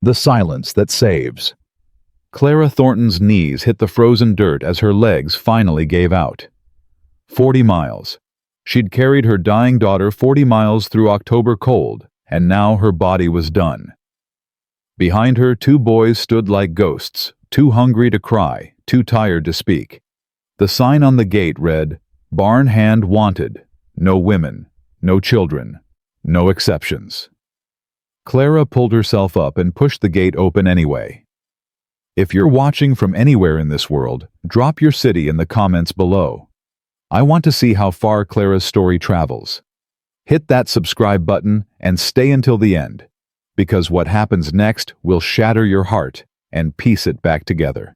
The silence that saves. Clara Thornton's knees hit the frozen dirt as her legs finally gave out. 40 miles. She'd carried her dying daughter 40 miles through October cold, and now her body was done. Behind her, 2 boys stood like ghosts, too hungry to cry, too tired to speak. The sign on the gate read, "Barn hand wanted. No women, no children, no exceptions." Clara pulled herself up and pushed the gate open anyway. If you're watching from anywhere in this world, drop your city in the comments below. I want to see how far Clara's story travels. Hit that subscribe button and stay until the end, because what happens next will shatter your heart and piece it back together.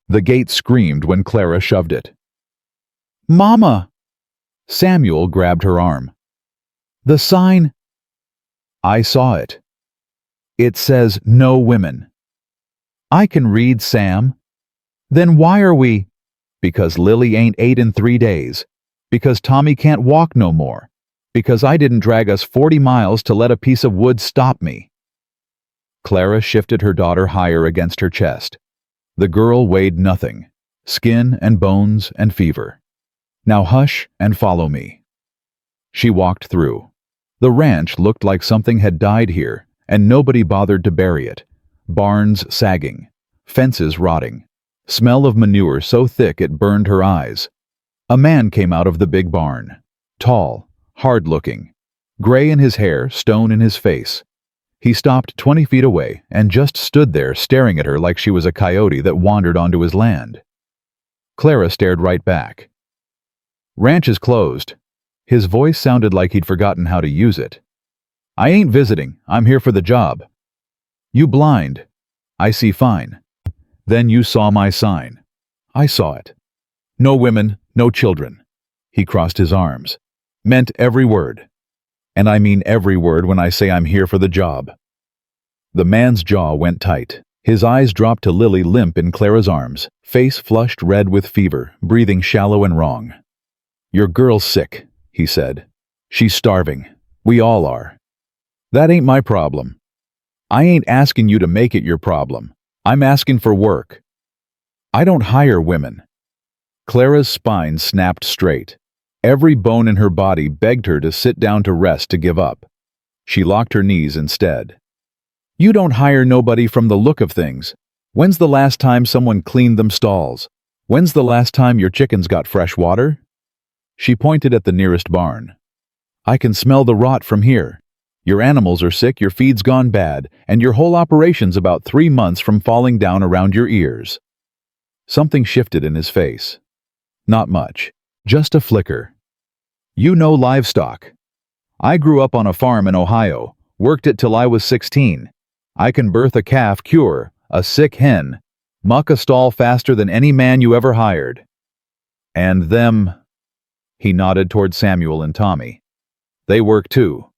The gate screamed when Clara shoved it. "Mama!" Samuel grabbed her arm. "The sign—" "I saw it. It says no women." "I can read, Sam." "Then why are we—" "Because Lily ain't ate in 3 days. Because Tommy can't walk no more. Because I didn't drag us 40 miles to let a piece of wood stop me." Clara shifted her daughter higher against her chest. The girl weighed nothing. Skin and bones and fever. "Now hush and follow me." She walked through. The ranch looked like something had died here, and nobody bothered to bury it. Barns sagging. Fences rotting. Smell of manure so thick it burned her eyes. A man came out of the big barn. Tall, hard-looking. Gray in his hair, stone in his face. He stopped 20 feet away and just stood there staring at her like she was a coyote that wandered onto his land. Clara stared right back. "Ranch is closed." His voice sounded like he'd forgotten how to use it. "I ain't visiting. I'm here for the job." "You blind." "I see fine." "Then you saw my sign." "I saw it." "No women, no children." He crossed his arms. "Meant every word. And I mean every word when I say I'm here for the job." The man's jaw went tight. His eyes dropped to Lily limp in Clara's arms, face flushed red with fever, breathing shallow and wrong. "Your girl's sick," he said. "She's starving. We all are. That ain't my problem. I ain't asking you to make it your problem. I'm asking for work. I don't hire women." Clara's spine snapped straight. Every bone in her body begged her to sit down to rest, to give up. She locked her knees instead. "You don't hire nobody from the look of things. When's the last time someone cleaned them stalls? When's the last time your chickens got fresh water?" She pointed at the nearest barn. "I can smell the rot from here. Your animals are sick, your feed's gone bad, and your whole operation's about 3 months from falling down around your ears." Something shifted in his face. Not much. Just a flicker. "You know livestock. I grew up on a farm in Ohio, worked it till I was 16. I can birth a calf, cure a sick hen, muck a stall faster than any man you ever hired. And them—" He nodded toward Samuel and Tommy. "They work too.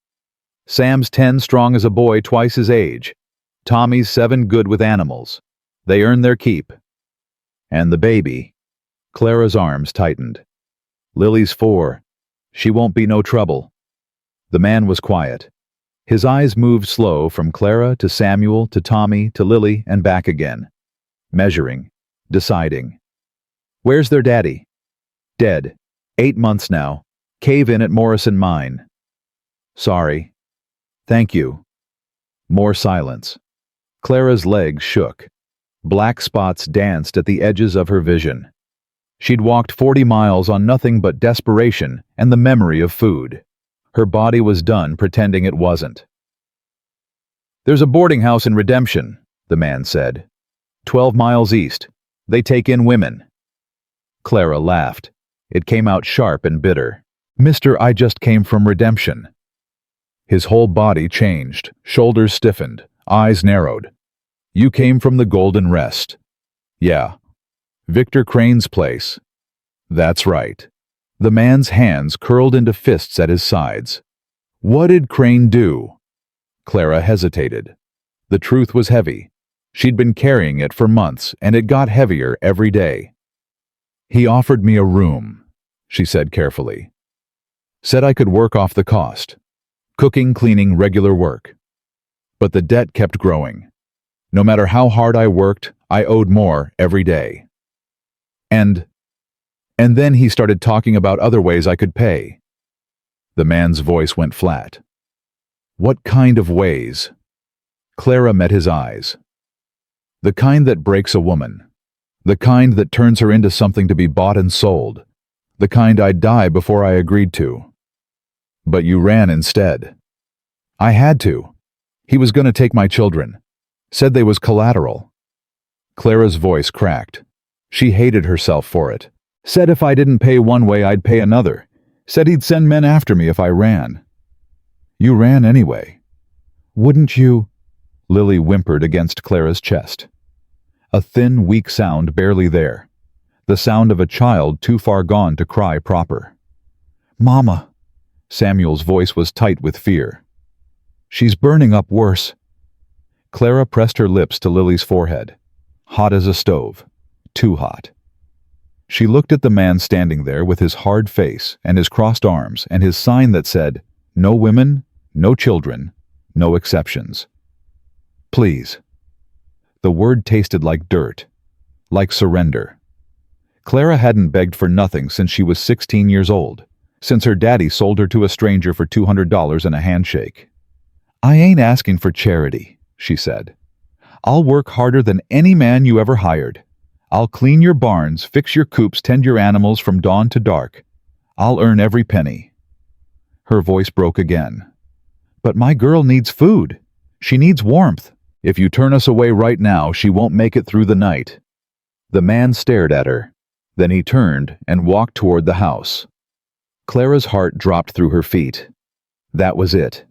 Sam's 10 strong as a boy twice his age. Tommy's 7 good with animals. They earn their keep. And the baby—" Clara's arms tightened. "Lily's 4. She won't be no trouble." The man was quiet. His eyes moved slow from Clara to Samuel to Tommy to Lily and back again. Measuring. Deciding. "Where's their daddy?" "Dead. 8 months now. Cave-in at Morrison Mine." "Sorry." "Thank you." More silence. Clara's legs shook. Black spots danced at the edges of her vision. She'd walked 40 miles on nothing but desperation and the memory of food. Her body was done pretending it wasn't. "There's a boarding house in Redemption," the man said. 12 miles east. They take in women." Clara laughed. It came out sharp and bitter. "Mister, I just came from Redemption." His whole body changed, shoulders stiffened, eyes narrowed. "You came from the Golden Rest." "Yeah." "Victor Crane's place." "That's right." The man's hands curled into fists at his sides. "What did Crane do?" Clara hesitated. The truth was heavy. She'd been carrying it for months, and it got heavier every day. "He offered me a room," she said carefully. "Said I could work off the cost. Cooking, cleaning, regular work. But the debt kept growing. No matter how hard I worked, I owed more every day. And then he started talking about other ways I could pay. The man's voice went flat. What kind of ways? Clara met his eyes. The kind that breaks a woman. The kind that turns her into something to be bought and sold. The kind I'd die before I agreed to. But you ran instead. I had to. He was going to take my children. Said they was collateral. Clara's voice cracked. She hated herself for it. Said if I didn't pay one way, I'd pay another. Said he'd send men after me if I ran. You ran anyway. Wouldn't you? Lily whimpered against Clara's chest. A thin, weak sound barely there. The sound of a child too far gone to cry proper. Mama! Samuel's voice was tight with fear. She's burning up worse. Clara pressed her lips to Lily's forehead. Hot as a stove. Too hot. She looked at the man standing there with his hard face and his crossed arms and his sign that said, "No women, no children, no exceptions." Please. The word tasted like dirt, like surrender. Clara hadn't begged for nothing since she was 16 years old, since her daddy sold her to a stranger for $200 and a handshake. I ain't asking for charity, she said. I'll work harder than any man you ever hired. I'll clean your barns, fix your coops, tend your animals from dawn to dark. I'll earn every penny. Her voice broke again. But my girl needs food. She needs warmth. If you turn us away right now, she won't make it through the night. The man stared at her. Then he turned and walked toward the house. Clara's heart dropped through her feet. That was it.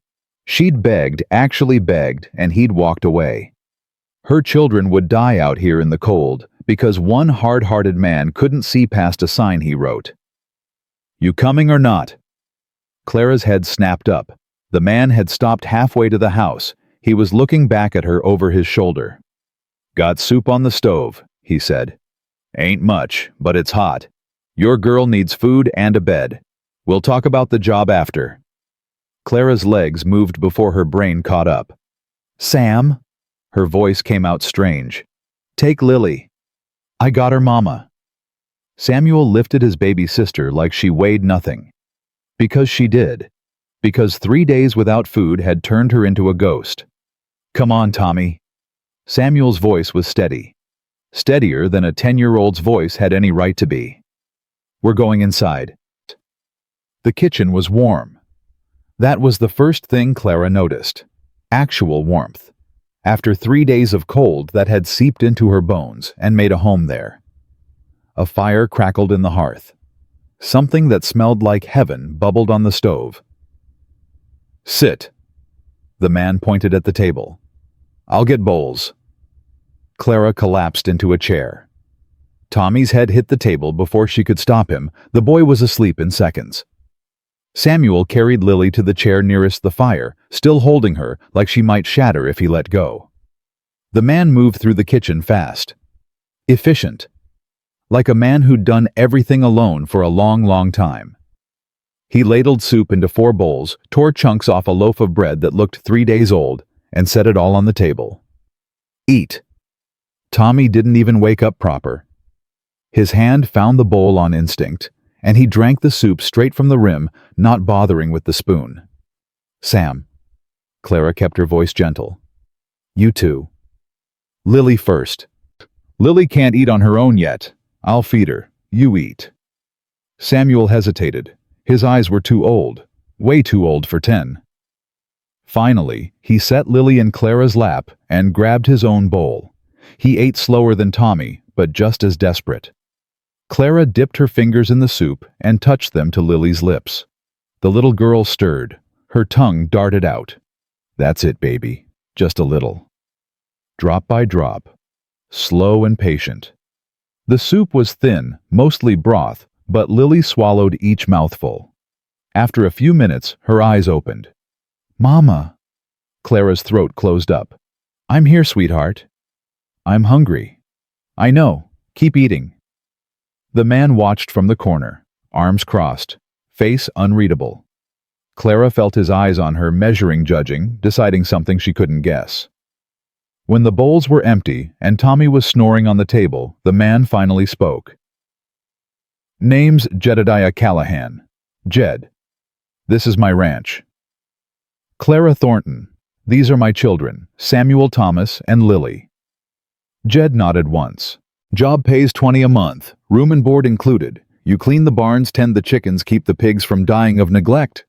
She'd begged, actually begged, and he'd walked away. Her children would die out here in the cold because one hard-hearted man couldn't see past a sign he wrote. You coming or not? Clara's head snapped up. The man had stopped halfway to the house. He was looking back at her over his shoulder. Got soup on the stove, he said. Ain't much, but it's hot. Your girl needs food and a bed. We'll talk about the job after. Clara's legs moved before her brain caught up. Sam? Her voice came out strange. Take Lily. I got her mama. Samuel lifted his baby sister like she weighed nothing. Because she did. Because 3 days without food had turned her into a ghost. Come on, Tommy. Samuel's voice was steady. Steadier than a 10-year-old's voice had any right to be. We're going inside. The kitchen was warm. That was the first thing Clara noticed. Actual warmth. After 3 days of cold that had seeped into her bones and made a home there. A fire crackled in the hearth. Something that smelled like heaven bubbled on the stove. Sit. The man pointed at the table. I'll get bowls. Clara collapsed into a chair. Tommy's head hit the table before she could stop him. The boy was asleep in seconds. Samuel carried Lily to the chair nearest the fire, still holding her like she might shatter if he let go. The man moved through the kitchen fast. Efficient. Like a man who'd done everything alone for a long, long time. He ladled soup into 4 bowls, tore chunks off a loaf of bread that looked 3 days old, and set it all on the table. Eat. Tommy didn't even wake up proper. His hand found the bowl on instinct, and he drank the soup straight from the rim, not bothering with the spoon. Sam. Clara kept her voice gentle. You too. Lily first. Lily can't eat on her own yet. I'll feed her. You eat. Samuel hesitated. His eyes were too old. Way too old for 10. Finally, he set Lily in Clara's lap and grabbed his own bowl. He ate slower than Tommy, but just as desperate. Clara dipped her fingers in the soup and touched them to Lily's lips. The little girl stirred. Her tongue darted out. That's it, baby. Just a little. Drop by drop. Slow and patient. The soup was thin, mostly broth, but Lily swallowed each mouthful. After a few minutes, her eyes opened. Mama. Clara's throat closed up. I'm here, sweetheart. I'm hungry. I know. Keep eating. The man watched from the corner, arms crossed, face unreadable. Clara felt his eyes on her, measuring, judging, deciding something she couldn't guess. When the bowls were empty and Tommy was snoring on the table, the man finally spoke. Name's Jedediah Callahan. Jed. This is my ranch. Clara Thornton. These are my children, Samuel Thomas and Lily. Jed nodded once. Job pays $20 a month, room and board included. You clean the barns, tend the chickens, keep the pigs from dying of neglect.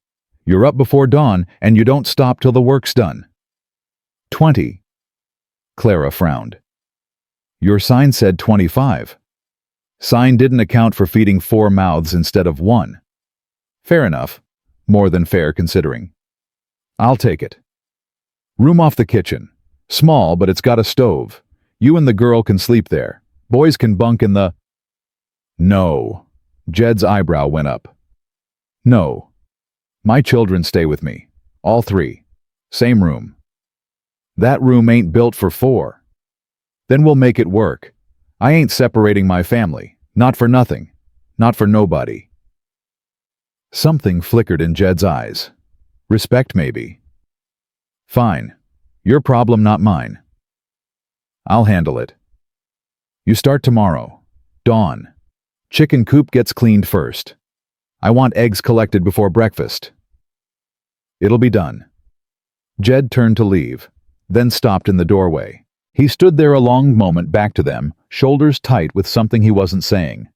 You're up before dawn, and you don't stop till the work's done. 20. Clara frowned. Your sign said 25. Sign didn't account for feeding 4 mouths instead of 1. Fair enough. More than fair considering. I'll take it. Room off the kitchen. Small, but it's got a stove. You and the girl can sleep there. Boys can bunk in the... No. Jed's eyebrow went up. No. My children stay with me. All 3. Same room. That room ain't built for 4. Then we'll make it work. I ain't separating my family. Not for nothing. Not for nobody. Something flickered in Jed's eyes. Respect, maybe. Fine. Your problem, not mine. I'll handle it. You start tomorrow. Dawn. Chicken coop gets cleaned first. I want eggs collected before breakfast. It'll be done. Jed turned to leave, then stopped in the doorway. He stood there a long moment, back to them, shoulders tight with something he wasn't saying.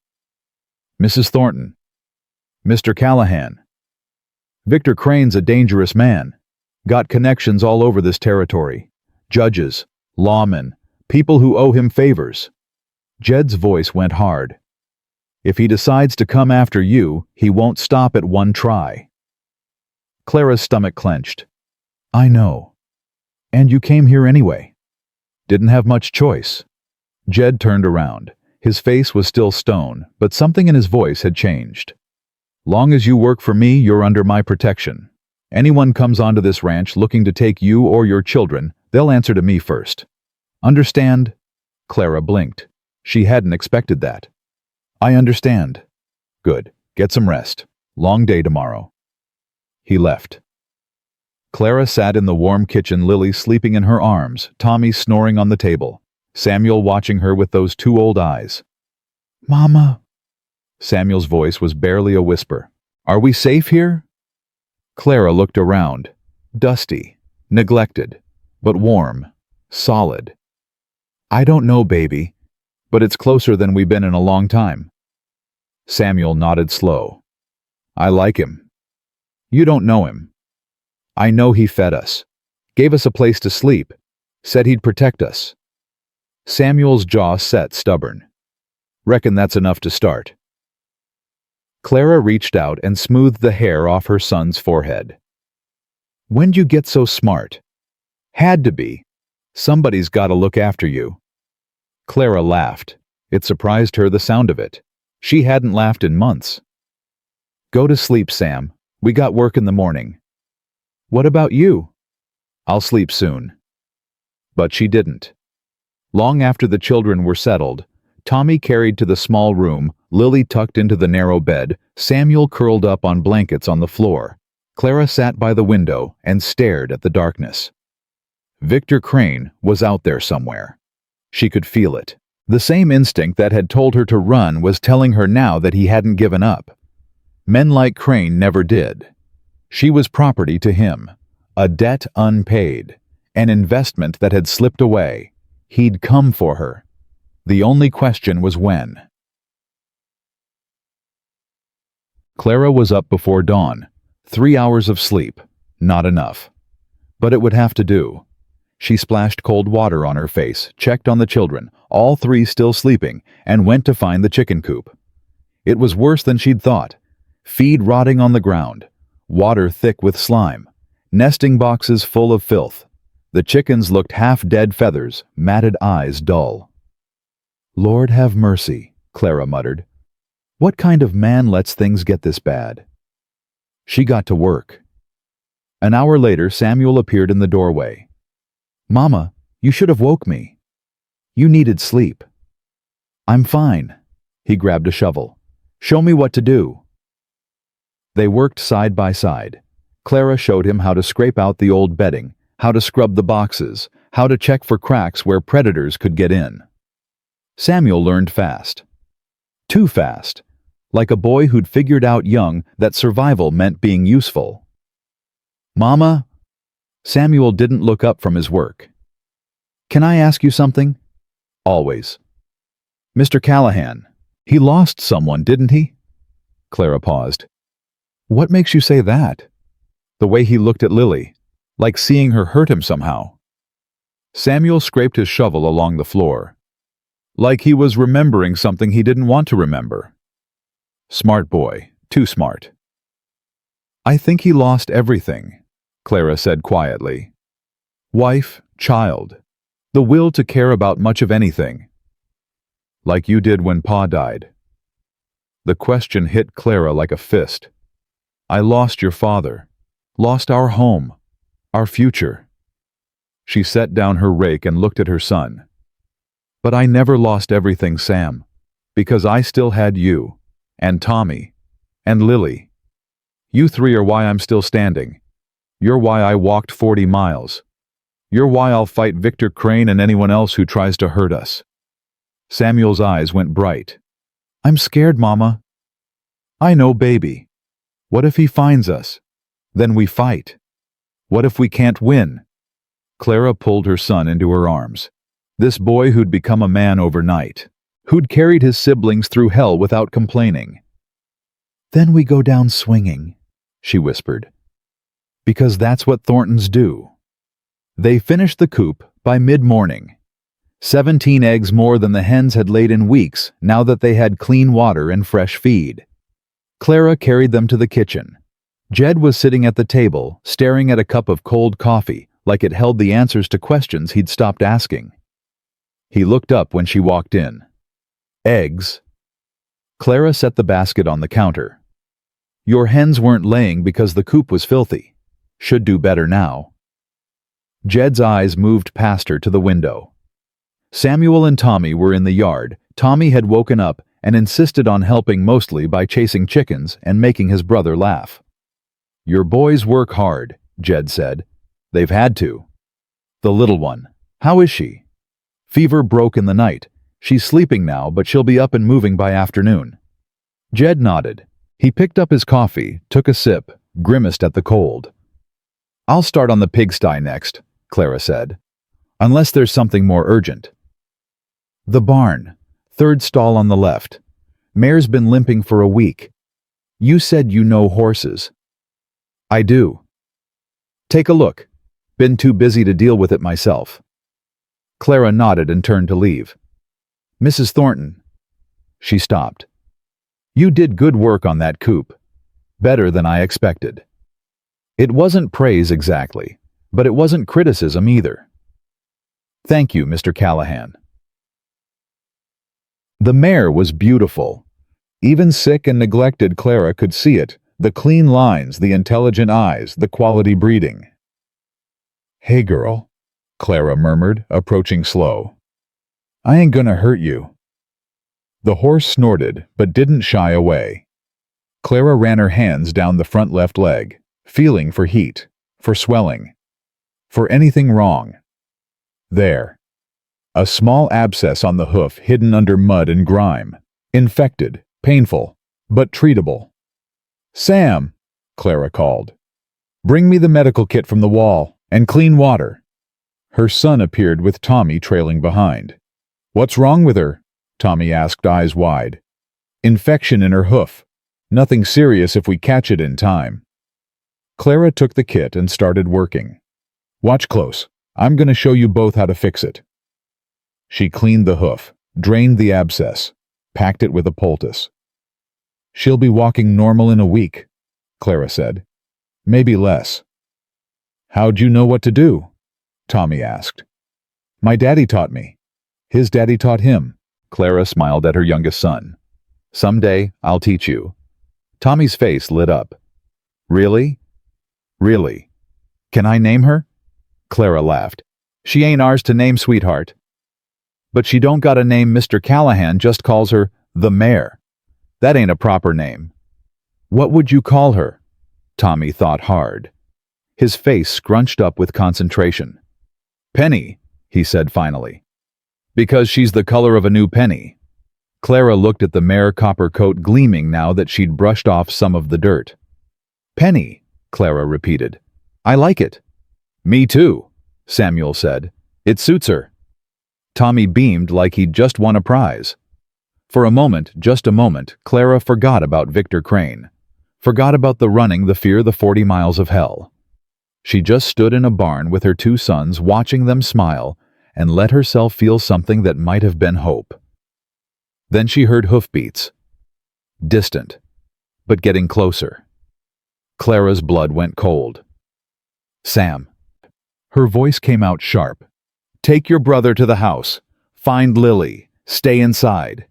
Mrs. Thornton. Mr. Callahan. Victor Crane's a dangerous man. Got connections all over this territory. Judges, lawmen, people who owe him favors. Jed's voice went hard. If he decides to come after you, he won't stop at one try. Clara's stomach clenched. I know. And you came here anyway. Didn't have much choice. Jed turned around. His face was still stone, but something in his voice had changed. Long as you work for me, you're under my protection. Anyone comes onto this ranch looking to take you or your children, they'll answer to me first. Understand? Clara blinked. She hadn't expected that. I understand. Good. Get some rest. Long day tomorrow. He left. Clara sat in the warm kitchen, Lily sleeping in her arms, Tommy snoring on the table, Samuel watching her with those 2 old eyes. Mama. Samuel's voice was barely a whisper. Are we safe here? Clara looked around. Dusty, neglected, but warm, solid. I don't know, baby, but it's closer than we've been in a long time. Samuel nodded slow. I like him. You don't know him. I know he fed us, gave us a place to sleep, said he'd protect us. Samuel's jaw set, stubborn. Reckon that's enough to start. Clara reached out and smoothed the hair off her son's forehead. When'd you get so smart? Had to be. Somebody's got to look after you. Clara laughed. It surprised her, the sound of it. She hadn't laughed in months. Go to sleep, Sam. We got work in the morning. What about you? I'll sleep soon. But she didn't. Long after the children were settled, Tommy carried to the small room, Lily tucked into the narrow bed, Samuel curled up on blankets on the floor. Clara sat by the window and stared at the darkness. Victor Crane was out there somewhere. She could feel it. The same instinct that had told her to run was telling her now that he hadn't given up. Men like Crane never did. She was property to him, a debt unpaid, an investment that had slipped away. He'd come for her. The only question was when. Clara was up before dawn. 3 hours of sleep. Not enough. But it would have to do. She splashed cold water on her face, checked on the children, all 3 still sleeping, and went to find the chicken coop. It was worse than she'd thought. Feed rotting on the ground. Water thick with slime. Nesting boxes full of filth. The chickens looked half-dead feathers, matted eyes dull. Lord have mercy, Clara muttered. What kind of man lets things get this bad? She got to work. An hour later, Samuel appeared in the doorway. Mama, you should have woke me. You needed sleep. I'm fine. He grabbed a shovel. Show me what to do. They worked side by side. Clara showed him how to scrape out the old bedding, how to scrub the boxes, how to check for cracks where predators could get in. Samuel learned fast. Too fast. Like a boy who'd figured out young that survival meant being useful. "Mama?" Samuel didn't look up from his work. "Can I ask you something?" "Always." "Mr. Callahan, he lost someone, didn't he?" Clara paused. "What makes you say that?" "The way he looked at Lily, like seeing her hurt him somehow." Samuel scraped his shovel along the floor. "Like he was remembering something he didn't want to remember." "Smart boy, too smart." "I think he lost everything," Clara said quietly. "Wife, child, the will to care about much of anything. Like you did when Pa died." The question hit Clara like a fist. "I lost your father, lost our home, our future." She set down her rake and looked at her son. "But I never lost everything, Sam, because I still had you, and Tommy, and Lily. You three are why I'm still standing. You're why I walked 40 miles. You're why I'll fight Victor Crane and anyone else who tries to hurt us." Samuel's eyes went bright. "I'm scared, Mama." "I know, baby. What if he finds us? Then we fight. What if we can't win?" Clara pulled her son into her arms. This boy who'd become a man overnight, who'd carried his siblings through hell without complaining. "Then we go down swinging," she whispered. "Because that's what Thorntons do." They finished the coop by mid-morning. 17 eggs more than the hens had laid in weeks now that they had clean water and fresh feed. Clara carried them to the kitchen. Jed was sitting at the table, staring at a cup of cold coffee like it held the answers to questions he'd stopped asking. He looked up when she walked in. "Eggs." Clara set the basket on the counter. "Your hens weren't laying because the coop was filthy. Should do better now." Jed's eyes moved past her to the window. Samuel and Tommy were in the yard. Tommy had woken up and insisted on helping mostly by chasing chickens and making his brother laugh. "Your boys work hard," Jed said. "They've had to." "The little one, how is she?" "Fever broke in the night. She's sleeping now, but she'll be up and moving by afternoon." Jed nodded. He picked up his coffee, took a sip, grimaced at the cold. "I'll start on the pigsty next," Clara said. "Unless there's something more urgent." "The barn. Third stall on the left. Mare's been limping for a week. You said you know horses." "I do." "Take a look. Been too busy to deal with it myself." Clara nodded and turned to leave. "Mrs. Thornton." She stopped. "You did good work on that coop. Better than I expected." It wasn't praise exactly, but it wasn't criticism either. "Thank you, Mr. Callahan." The mare was beautiful. Even sick and neglected Clara could see it, the clean lines, the intelligent eyes, the quality breeding. "Hey girl," Clara murmured, approaching slow. "I ain't gonna hurt you." The horse snorted, but didn't shy away. Clara ran her hands down the front left leg, feeling for heat, for swelling, for anything wrong. There. A small abscess on the hoof hidden under mud and grime. Infected, painful, but treatable. "Sam," Clara called. "Bring me the medical kit from the wall, and clean water." Her son appeared with Tommy trailing behind. "What's wrong with her?" Tommy asked, eyes wide. "Infection in her hoof. Nothing serious if we catch it in time." Clara took the kit and started working. "Watch close. I'm going to show you both how to fix it." She cleaned the hoof, drained the abscess, packed it with a poultice. "She'll be walking normal in a week," Clara said. "Maybe less." "How'd you know what to do?" Tommy asked. "My daddy taught me. His daddy taught him." Clara smiled at her youngest son. "Someday, I'll teach you." Tommy's face lit up. "Really? Really? Can I name her?" Clara laughed. "She ain't ours to name, sweetheart." "But she don't got a name. Mr. Callahan just calls her the mare. That ain't a proper name." "What would you call her?" Tommy thought hard. his face scrunched up with concentration. "Penny," he said finally. "Because she's the color of a new penny." Clara looked at the mare copper coat gleaming now that she'd brushed off some of the dirt. "Penny," Clara repeated. "I like it." "Me too," Samuel said. "It suits her." Tommy beamed like he'd just won a prize. For a moment, just a moment, Clara forgot about Victor Crane. Forgot about the running, the fear, the 40 miles of hell. She just stood in a barn with her two sons, watching them smile, and let herself feel something that might have been hope. Then she heard hoofbeats. Distant, but getting closer. Clara's blood went cold. "Sam." Her voice came out sharp. "Take your brother to the house. Find Lily. Stay inside."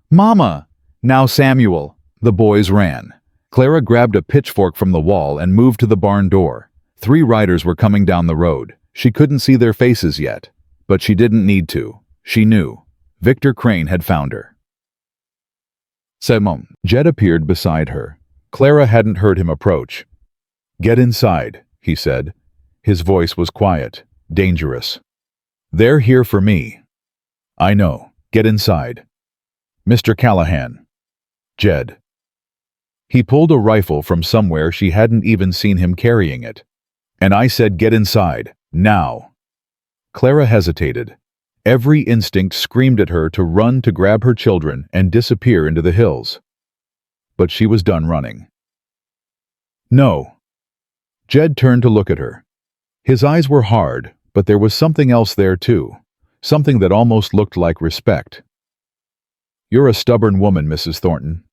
"Mama!" "Now Samuel." The boys ran. Clara grabbed a pitchfork from the wall and moved to the barn door. 3 riders were coming down the road. She couldn't see their faces yet, but she didn't need to. She knew. Victor Crane had found her. "Simon." Jed appeared beside her. Clara hadn't heard him approach. "Get inside," he said. His voice was quiet, dangerous. "They're here for me." "I know. Get inside." "Mr. Callahan." "Jed." He pulled a rifle from somewhere she hadn't even seen him carrying it. "And I said get inside, now." Clara hesitated. Every instinct screamed at her to run, to grab her children and disappear into the hills. But she was done running. "No." Jed turned to look at her. His eyes were hard, but there was something else there too. Something that almost looked like respect. "You're a stubborn woman, Mrs. Thornton."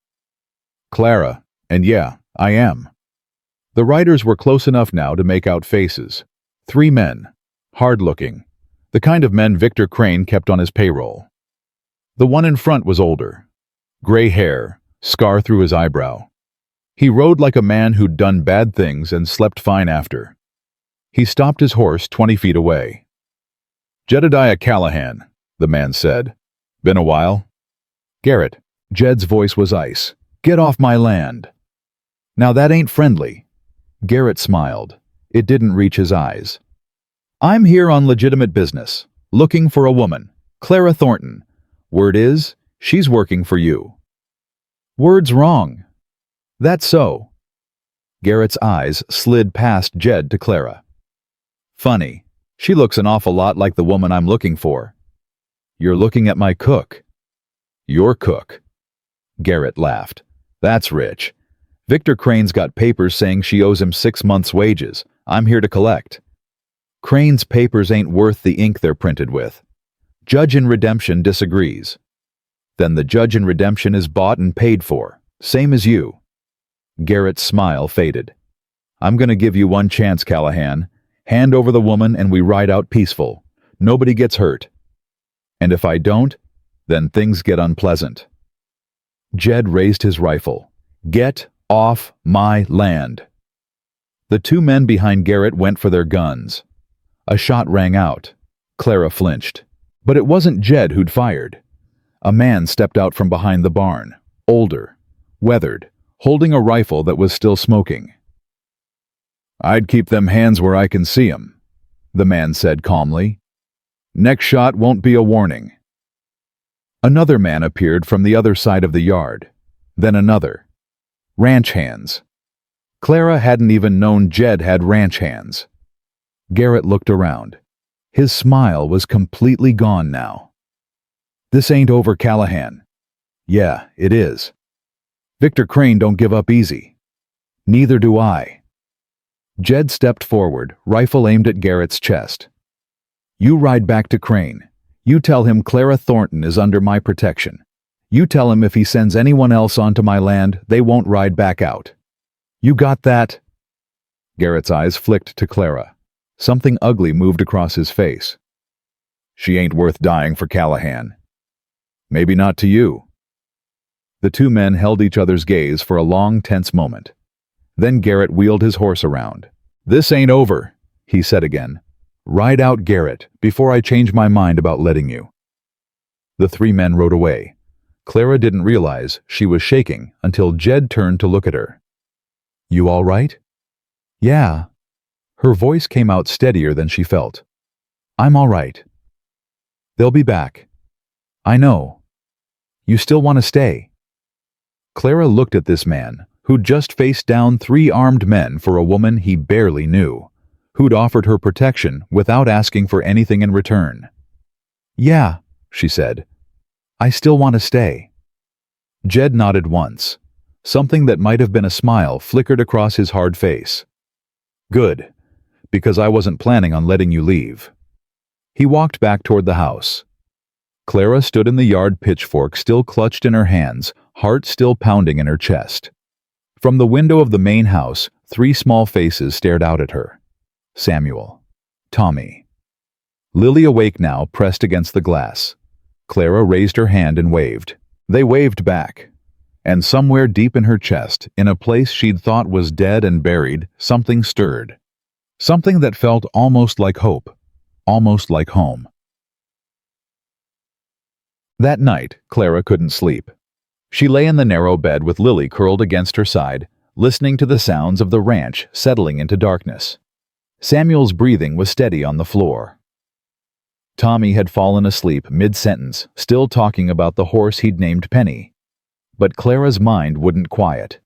"Clara, and yeah, I am." The riders were close enough now to make out faces. 3 men, hard-looking, the kind of men Victor Crane kept on his payroll. The one in front was older. Gray hair, scar through his eyebrow. He rode like a man who'd done bad things and slept fine after. He stopped his horse 20 feet away. "Jedediah Callahan," the man said. "Been a while?" "Garrett." Jed's voice was ice. "Get off my land." "Now that ain't friendly." Garrett smiled. It didn't reach his eyes. "I'm here on legitimate business, looking for a woman, Clara Thornton. Word is, she's working for you." "Word's wrong." "That's so." Garrett's eyes slid past Jed to Clara. "Funny, she looks an awful lot like the woman I'm looking for." "You're looking at my cook." "Your cook." Garrett laughed. "That's rich. Victor Crane's got papers saying she owes him 6 months' wages. I'm here to collect." "Crane's papers ain't worth the ink they're printed with." "Judge in redemption disagrees." "Then the judge in redemption is bought and paid for, same as you." Garrett's smile faded. "I'm gonna give you one chance, Callahan. Hand over the woman and we ride out peaceful. Nobody gets hurt. And if I don't, then things get unpleasant." Jed raised his rifle. "Get off my land." The 2 men behind Garrett went for their guns. A shot rang out. Clara flinched. But it wasn't Jed who'd fired. A man stepped out from behind the barn, older, weathered, holding a rifle that was still smoking. "I'd keep them hands where I can see 'em," the man said calmly. "Next shot won't be a warning." Another man appeared from the other side of the yard. Then another. Ranch hands. Clara hadn't even known Jed had ranch hands. Garrett looked around. His smile was completely gone now. "This ain't over, Callahan." "Yeah, it is. Victor Crane don't give up easy." "Neither do I." Jed stepped forward, rifle aimed at Garrett's chest. "You ride back to Crane. You tell him Clara Thornton is under my protection. You tell him if he sends anyone else onto my land, they won't ride back out. You got that?" Garrett's eyes flicked to Clara. Something ugly moved across his face. "She ain't worth dying for, Callahan." "Maybe not to you." The 2 men held each other's gaze for a long, tense moment. Then Garrett wheeled his horse around. "This ain't over," he said again. "Ride out, Garrett, before I change my mind about letting you." The 3 men rode away. Clara didn't realize she was shaking until Jed turned to look at her. "You all right?" "Yeah." Her voice came out steadier than she felt. I'm all right. They'll be back. I know. You still want to stay? Clara looked at this man, who'd just faced down 3 armed men for a woman he barely knew, who'd offered her protection without asking for anything in return. Yeah, she said. I still want to stay. Jed nodded once. Something that might have been a smile flickered across his hard face. Good, because I wasn't planning on letting you leave. He walked back toward the house. Clara stood in the yard, pitchfork still clutched in her hands, heart still pounding in her chest. From the window of the main house, 3 small faces stared out at her. Samuel. Tommy. Lily, awake now, pressed against the glass. Clara raised her hand and waved. They waved back. And somewhere deep in her chest, in a place she'd thought was dead and buried, something stirred. Something that felt almost like hope, almost like home. That night, Clara couldn't sleep. She lay in the narrow bed with Lily curled against her side, listening to the sounds of the ranch settling into darkness. Samuel's breathing was steady on the floor. Tommy had fallen asleep mid-sentence, still talking about the horse he'd named Penny. But Clara's mind wouldn't quiet.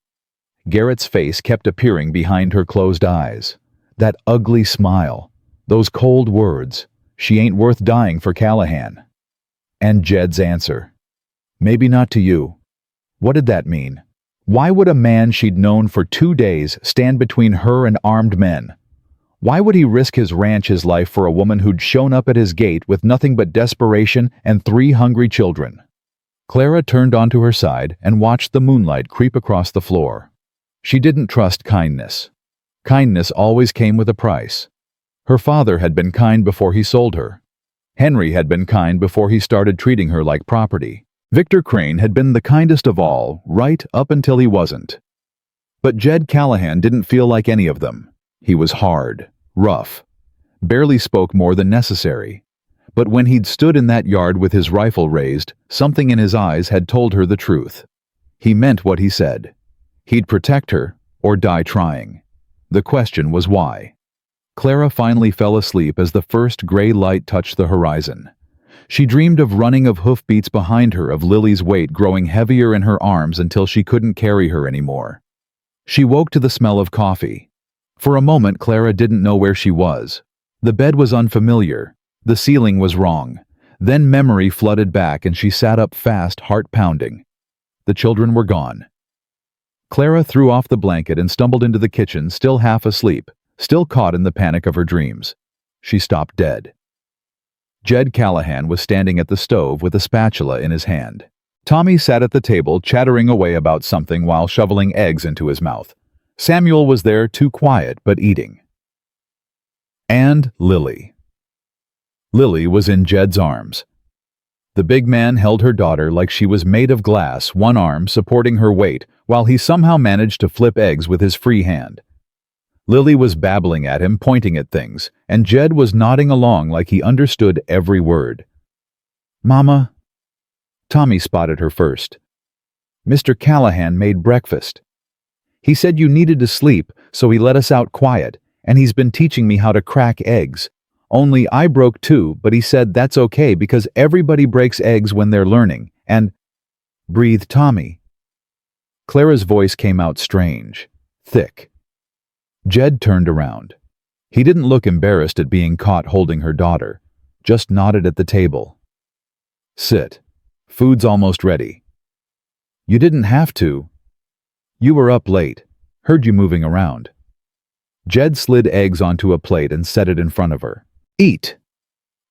Garrett's face kept appearing behind her closed eyes. That ugly smile, those cold words, she ain't worth dying for Callahan. And Jed's answer, maybe not to you. What did that mean? Why would a man she'd known for 2 days stand between her and armed men? Why would he risk his ranch, his life, for a woman who'd shown up at his gate with nothing but desperation and 3 hungry children? Clara turned onto her side and watched the moonlight creep across the floor. She didn't trust kindness. Kindness always came with a price. Her father had been kind before he sold her. Henry had been kind before he started treating her like property. Victor Crane had been the kindest of all, right up until he wasn't. But Jed Callahan didn't feel like any of them. He was hard, rough, barely spoke more than necessary. But when he'd stood in that yard with his rifle raised, something in his eyes had told her the truth. He meant what he said. He'd protect her or die trying. The question was why. Clara finally fell asleep as the first gray light touched the horizon. She dreamed of running, of hoofbeats behind her, of Lily's weight growing heavier in her arms until she couldn't carry her anymore. She woke to the smell of coffee. For a moment, Clara didn't know where she was. The bed was unfamiliar. The ceiling was wrong. Then memory flooded back and she sat up fast, heart pounding. The children were gone. Clara threw off the blanket and stumbled into the kitchen, still half asleep, still caught in the panic of her dreams. She stopped dead. Jed Callahan was standing at the stove with a spatula in his hand. Tommy sat at the table chattering away about something while shoveling eggs into his mouth. Samuel was there, too quiet but eating. And Lily. Lily was in Jed's arms. The big man held her daughter like she was made of glass, one arm supporting her weight, while he somehow managed to flip eggs with his free hand. Lily was babbling at him, pointing at things, and Jed was nodding along like he understood every word. Mama. Tommy spotted her first. Mr. Callahan made breakfast. He said you needed to sleep, so he let us out quiet, and he's been teaching me how to crack eggs. Only I broke 2, but he said that's okay because everybody breaks eggs when they're learning, and... breathed Tommy. Clara's voice came out strange, thick. Jed turned around. He didn't look embarrassed at being caught holding her daughter, just nodded at the table. Sit. Food's almost ready. You didn't have to. You were up late. Heard you moving around. Jed slid eggs onto a plate and set it in front of her. Eat.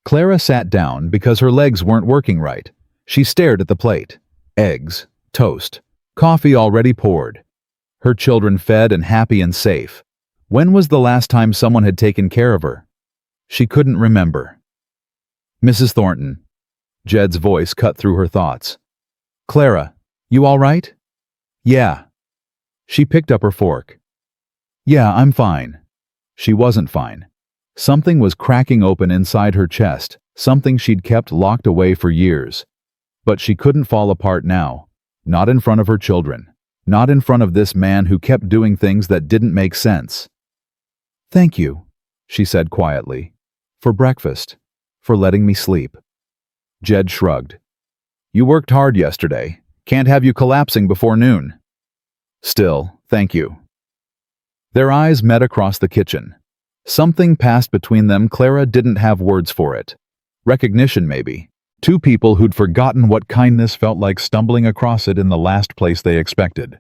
Clara sat down because her legs weren't working right. She stared at the plate. Eggs, toast, coffee already poured. Her children fed and happy and safe. When was the last time someone had taken care of her? She couldn't remember. Mrs. Thornton. Jed's voice cut through her thoughts. Clara, you all right? Yeah. She picked up her fork. Yeah, I'm fine. She wasn't fine. Something was cracking open inside her chest, something she'd kept locked away for years. But she couldn't fall apart now. Not in front of her children. Not in front of this man who kept doing things that didn't make sense. Thank you, she said quietly. For breakfast. For letting me sleep. Jed shrugged. You worked hard yesterday. Can't have you collapsing before noon. Still, thank you. Their eyes met across the kitchen. Something passed between them. Clara didn't have words for it. Recognition, maybe. Two people who'd forgotten what kindness felt like, stumbling across it in the last place they expected.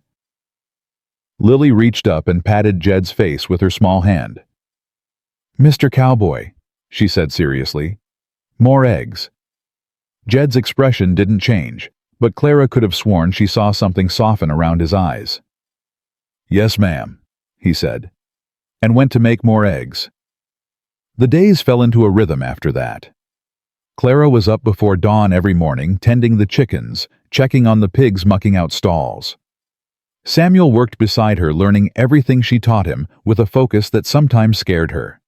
Lily reached up and patted Jed's face with her small hand. Mr. Cowboy, she said seriously. More eggs. Jed's expression didn't change, but Clara could have sworn she saw something soften around his eyes. Yes, ma'am, he said, and went to make more eggs. The days fell into a rhythm after that. Clara was up before dawn every morning, tending the chickens, checking on the pigs mucking out stalls. Samuel worked beside her, learning everything she taught him with a focus that sometimes scared her.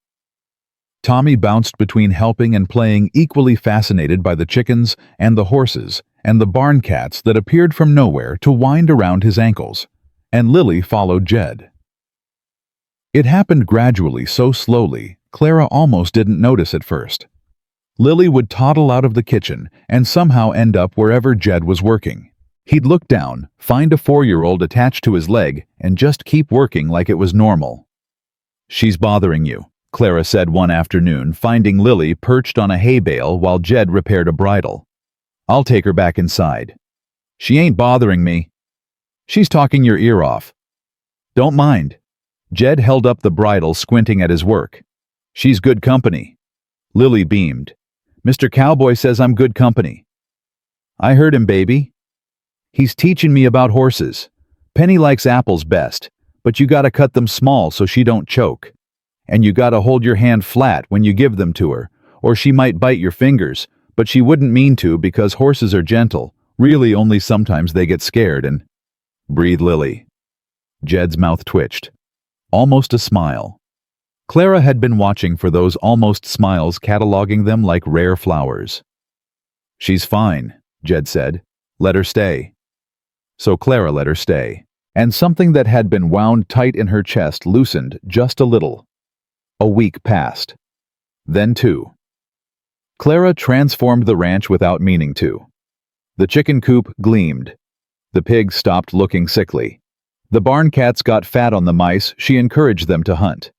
Tommy bounced between helping and playing, equally fascinated by the chickens and the horses and the barn cats that appeared from nowhere to wind around his ankles, and Lily followed Jed. It happened gradually, so slowly, Clara almost didn't notice at first. Lily would toddle out of the kitchen and somehow end up wherever Jed was working. He'd look down, find a 4-year-old attached to his leg, and just keep working like it was normal. She's bothering you, Clara said one afternoon, finding Lily perched on a hay bale while Jed repaired a bridle. I'll take her back inside. She ain't bothering me. She's talking your ear off. Don't mind. Jed held up the bridle, squinting at his work. She's good company. Lily beamed. Mr. Cowboy says I'm good company. I heard him, baby. He's teaching me about horses. Penny likes apples best, but you gotta cut them small so she don't choke. And you gotta hold your hand flat when you give them to her, or she might bite your fingers, but she wouldn't mean to because horses are gentle. Really, only sometimes they get scared and... Breathe, Lily. Jed's mouth twitched. Almost a smile. Clara had been watching for those almost smiles, cataloging them like rare flowers. She's fine, Jed said. Let her stay. So Clara let her stay, and something that had been wound tight in her chest loosened just a little. A week passed. Then 2. Clara transformed the ranch without meaning to. The chicken coop gleamed. The pigs stopped looking sickly. The barn cats got fat on the mice she encouraged them to hunt.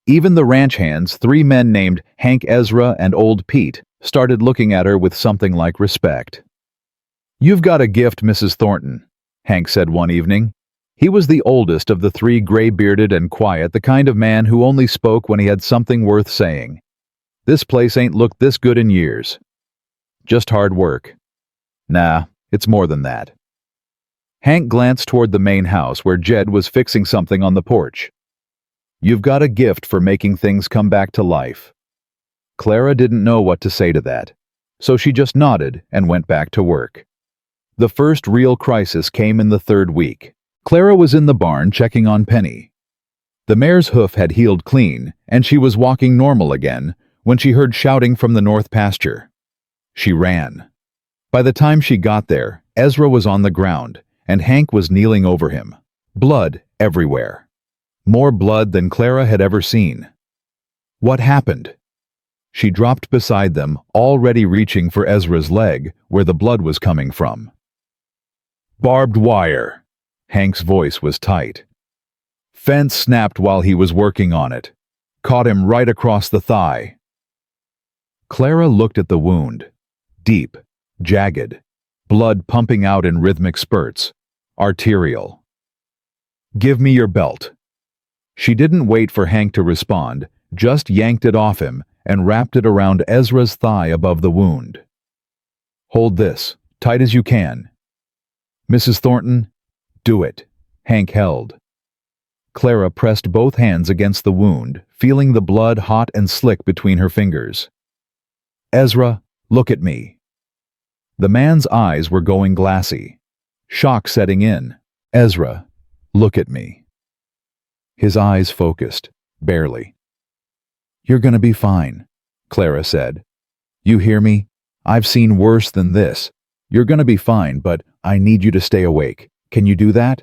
Even the ranch hands, 3 men named Hank, Ezra, and Old Pete, started looking at her with something like respect. You've got a gift, Mrs. Thornton, Hank said one evening. He was the oldest of the 3, gray-bearded and quiet, the kind of man who only spoke when he had something worth saying. This place ain't looked this good in years. Just hard work. Nah, it's more than that. Hank glanced toward the main house where Jed was fixing something on the porch. You've got a gift for making things come back to life. Clara didn't know what to say to that, so she just nodded and went back to work. The first real crisis came in the 3rd week. Clara was in the barn checking on Penny. The mare's hoof had healed clean, and she was walking normal again when she heard shouting from the north pasture. She ran. By the time she got there, Ezra was on the ground, and Hank was kneeling over him. Blood everywhere. More blood than Clara had ever seen. What happened? She dropped beside them, already reaching for Ezra's leg, where the blood was coming from. Barbed wire. Hank's voice was tight. Fence snapped while he was working on it. Caught him right across the thigh. Clara looked at the wound. Deep, jagged, blood pumping out in rhythmic spurts. Arterial. Give me your belt. She didn't wait for Hank to respond, just yanked it off him and wrapped it around Ezra's thigh above the wound. Hold this, tight as you can. Mrs. Thornton, do it. Hank held. Clara pressed both hands against the wound, feeling the blood hot and slick between her fingers. Ezra, look at me. The man's eyes were going glassy. Shock setting in. Ezra, look at me. His eyes focused, barely. You're gonna be fine, Clara said. You hear me? I've seen worse than this. You're gonna be fine, but I need you to stay awake. Can you do that?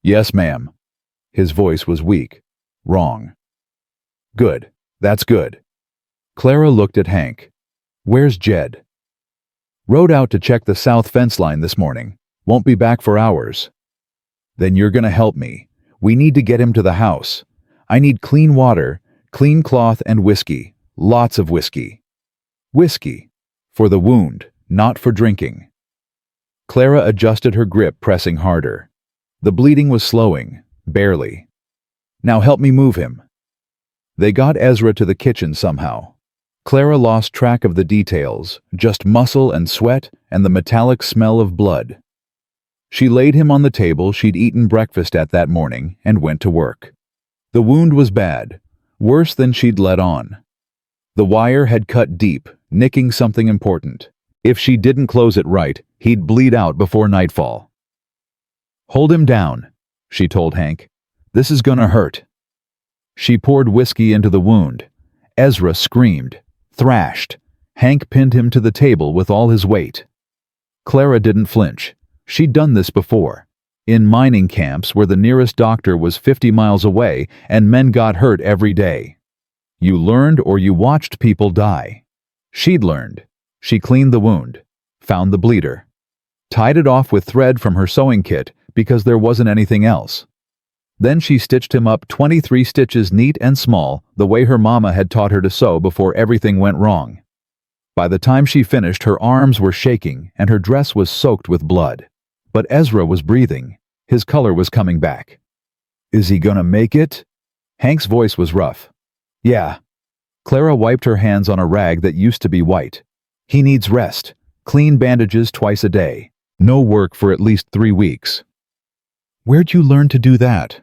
Yes, ma'am. His voice was weak, wrong. Good. That's good. Clara looked at Hank. Where's Jed? Rode out to check the south fence line this morning. Won't be back for hours. Then you're gonna help me. We need to get him to the house. I need clean water, clean cloth, and whiskey. Lots of whiskey. Whiskey. For the wound, not for drinking. Clara adjusted her grip, pressing harder. The bleeding was slowing, barely. Now help me move him. They got Ezra to the kitchen somehow. Clara lost track of the details, just muscle and sweat and the metallic smell of blood. She laid him on the table she'd eaten breakfast at that morning and went to work. The wound was bad, worse than she'd let on. The wire had cut deep, nicking something important. If she didn't close it right, he'd bleed out before nightfall. Hold him down, she told Hank. This is gonna hurt. She poured whiskey into the wound. Ezra screamed, thrashed. Hank pinned him to the table with all his weight. Clara didn't flinch. She'd done this before. In mining camps where the nearest doctor was 50 miles away and men got hurt every day. You learned or you watched people die. She'd learned. She cleaned the wound, found the bleeder, tied it off with thread from her sewing kit because there wasn't anything else. Then she stitched him up 23 stitches neat and small, the way her mama had taught her to sew before everything went wrong. By the time she finished, her arms were shaking and her dress was soaked with blood. But Ezra was breathing. His color was coming back. Is he gonna make it? Hank's voice was rough. Yeah. Clara wiped her hands on a rag that used to be white. He needs rest. Clean bandages twice a day. No work for at least 3 weeks. Where'd you learn to do that?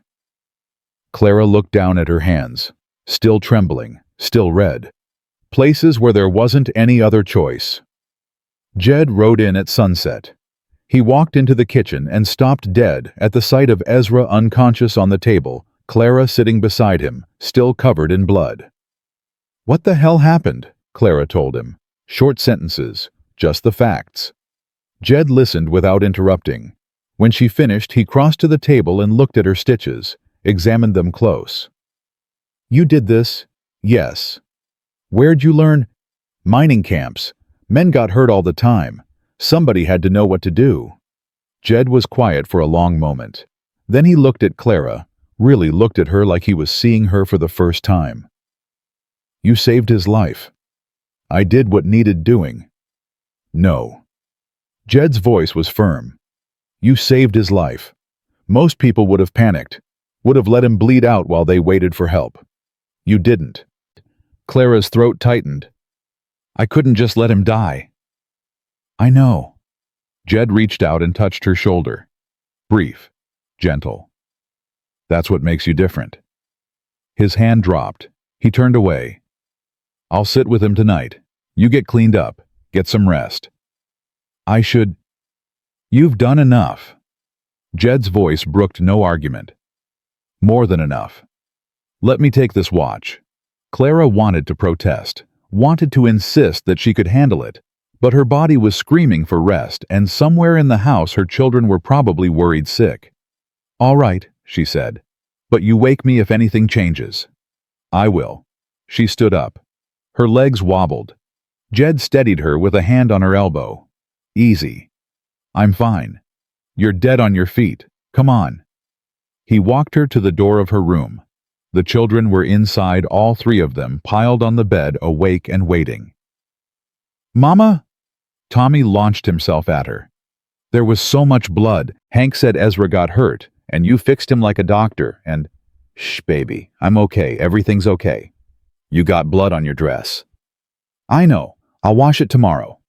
Clara looked down at her hands, still trembling, still red. Places where there wasn't any other choice. Jed rode in at sunset. He walked into the kitchen and stopped dead at the sight of Ezra unconscious on the table, Clara sitting beside him, still covered in blood. What the hell happened? Clara told him. Short sentences, just the facts. Jed listened without interrupting. When she finished, he crossed to the table and looked at her stitches, examined them close. You did this? Yes. Where'd you learn? Mining camps. Men got hurt all the time. Somebody had to know what to do. Jed was quiet for a long moment. Then he looked at Clara, really looked at her like he was seeing her for the first time. You saved his life. I did what needed doing. No. Jed's voice was firm. You saved his life. Most people would have panicked, would have let him bleed out while they waited for help. You didn't. Clara's throat tightened. I couldn't just let him die. I know. Jed reached out and touched her shoulder. Brief, gentle. That's what makes you different. His hand dropped. He turned away. I'll sit with him tonight. You get cleaned up. Get some rest. I should... You've done enough. Jed's voice brooked no argument. More than enough. Let me take this watch. Clara wanted to protest, wanted to insist that she could handle it, but her body was screaming for rest, and somewhere in the house her children were probably worried sick. All right, she said, but you wake me if anything changes. I will. She stood up. Her legs wobbled. Jed steadied her with a hand on her elbow. Easy. I'm fine. You're dead on your feet. Come on. He walked her to the door of her room. The children were inside, all 3 of them, piled on the bed, awake and waiting. Mama? Tommy launched himself at her. There was so much blood. Hank said Ezra got hurt, and you fixed him like a doctor, and... Shh, baby. I'm okay. Everything's okay. You got blood on your dress. I know. I'll wash it tomorrow.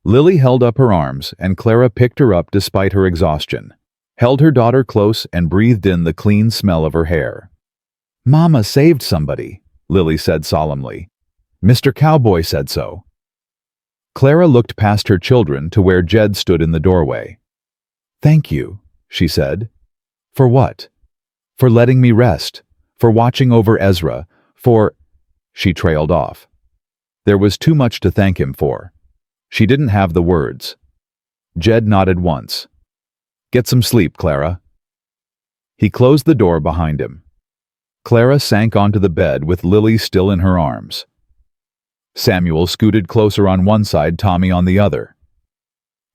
Lily held up her arms, and Clara picked her up despite her exhaustion, held her daughter close and breathed in the clean smell of her hair. Mama saved somebody, Lily said solemnly. Mr. Cowboy said so. Clara looked past her children to where Jed stood in the doorway. Thank you, she said. For what? For letting me rest, for watching over Ezra, for... She trailed off. There was too much to thank him for. She didn't have the words. Jed nodded once. Get some sleep, Clara. He closed the door behind him. Clara sank onto the bed with Lily still in her arms. Samuel scooted closer on one side, Tommy on the other.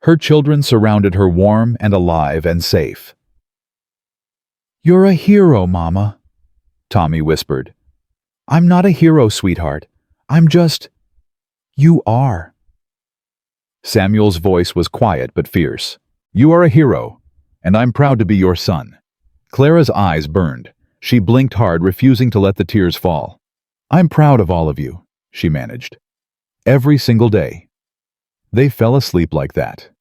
Her children surrounded her, warm and alive and safe. "You're a hero, Mama," Tommy whispered. "I'm not a hero, sweetheart. I'm just... You are." Samuel's voice was quiet but fierce. "You are a hero, and I'm proud to be your son." Clara's eyes burned. She blinked hard, refusing to let the tears fall. "I'm proud of all of you," she managed. "Every single day." They fell asleep like that,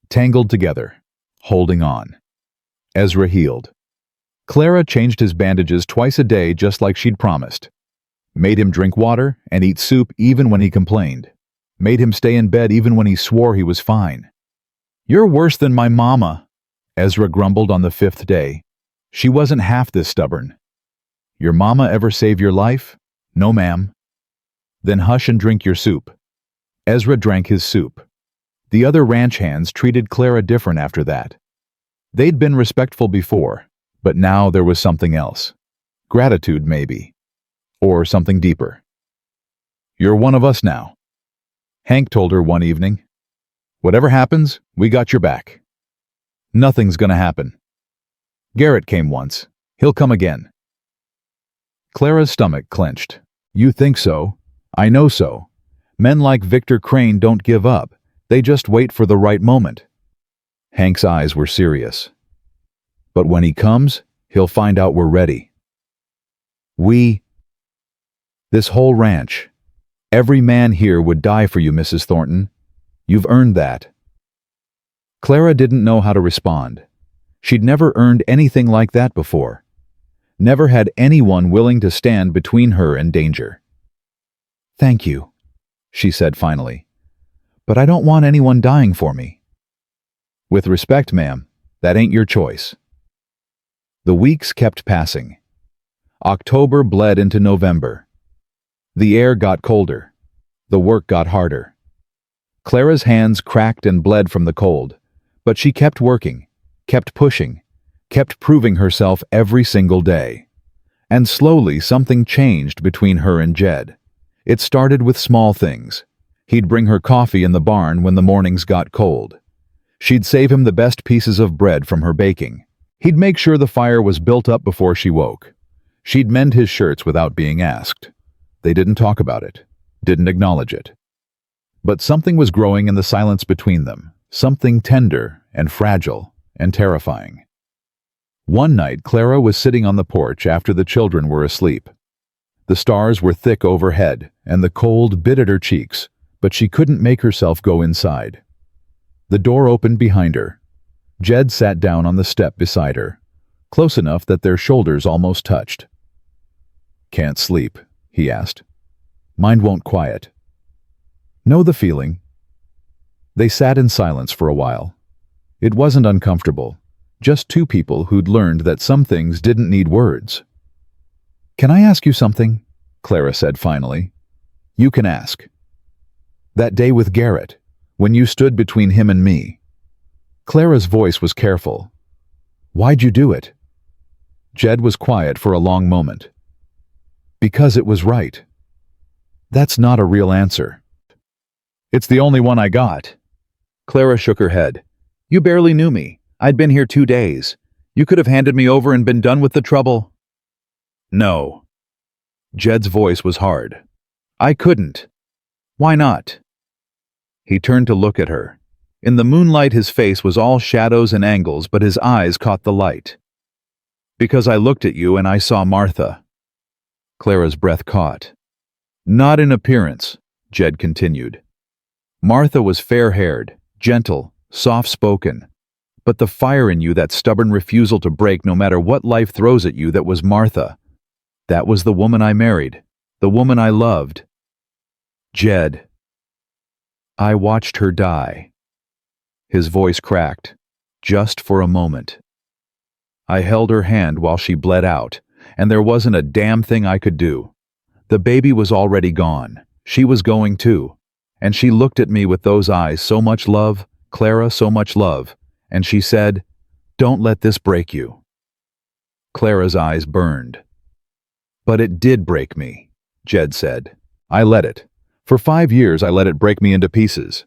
tangled together, holding on. Ezra healed. Clara changed his bandages twice a day just like she'd promised. Made him drink water and eat soup even when he complained. Made him stay in bed even when he swore he was fine. "You're worse than my mama," Ezra grumbled on the 5th day. "She wasn't half this stubborn." "Your mama ever save your life?" "No, ma'am." "Then hush and drink your soup." Ezra drank his soup. The other ranch hands treated Clara different after that. They'd been respectful before, but now there was something else. Gratitude, maybe. Or something deeper. "You're one of us now," Hank told her one evening. "Whatever happens, we got your back." "Nothing's gonna happen. Garrett came once. He'll come again." Clara's stomach clenched. "You think so? I know so. Men like Victor Crane don't give up. They just wait for the right moment." Hank's eyes were serious. "But when he comes, he'll find out we're ready. This whole ranch. Every man here would die for you, Mrs. Thornton. You've earned that." Clara didn't know how to respond. She'd never earned anything like that before. Never had anyone willing to stand between her and danger. "Thank you," she said finally. "But I don't want anyone dying for me." "With respect, ma'am, that ain't your choice." The weeks kept passing. October bled into November. The air got colder. The work got harder. Clara's hands cracked and bled from the cold, but she kept working, kept pushing, kept proving herself every single day. And slowly something changed between her and Jed. It started with small things. He'd bring her coffee in the barn when the mornings got cold. She'd save him the best pieces of bread from her baking. He'd make sure the fire was built up before she woke. She'd mend his shirts without being asked. They didn't talk about it, didn't acknowledge it. But something was growing in the silence between them, something tender and fragile and terrifying. One night, Clara was sitting on the porch after the children were asleep. The stars were thick overhead, and the cold bit at her cheeks, but she couldn't make herself go inside. The door opened behind her. Jed sat down on the step beside her, close enough that their shoulders almost touched. "Can't sleep?" he asked. "Mind won't quiet." "Know the feeling." They sat in silence for a while. It wasn't uncomfortable, just two people who'd learned that some things didn't need words. "Can I ask you something?" Clara said finally. "You can ask." "That day with Garrett, when you stood between him and me." Clara's voice was careful. "Why'd you do it?" Jed was quiet for a long moment. "Because it was right." "That's not a real answer." "It's the only one I got." Clara shook her head. "You barely knew me. I'd been here 2 days. You could have handed me over and been done with the trouble." "No." Jed's voice was hard. "I couldn't." "Why not?" He turned to look at her. In the moonlight, his face was all shadows and angles, but his eyes caught the light. "Because I looked at you and I saw Martha." Clara's breath caught. "Not in appearance," Jed continued. "Martha was fair-haired, gentle, soft-spoken. But the fire in you, that stubborn refusal to break no matter what life throws at you, that was Martha. That was the woman I married, the woman I loved. Jed. I watched her die." His voice cracked, just for a moment. "I held her hand while she bled out, and there wasn't a damn thing I could do. The baby was already gone. She was going too. And she looked at me with those eyes, so much love, Clara, so much love. And she said, 'Don't let this break you.'" Clara's eyes burned. But it did break me, Jed said. I let it. For 5 years I let it break me into pieces.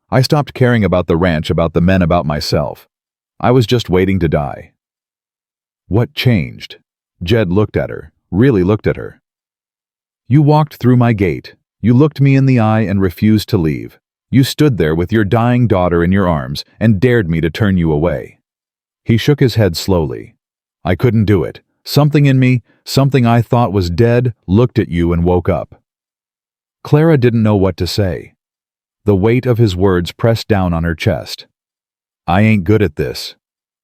I stopped caring about the ranch, about the men, about myself. I was just waiting to die. What changed? Jed looked at her, really looked at her. You walked through my gate. You looked me in the eye and refused to leave. You stood there with your dying daughter in your arms and dared me to turn you away. He shook his head slowly. I couldn't do it. Something in me, something I thought was dead, looked at you and woke up. Clara didn't know what to say. The weight of his words pressed down on her chest. I ain't good at this,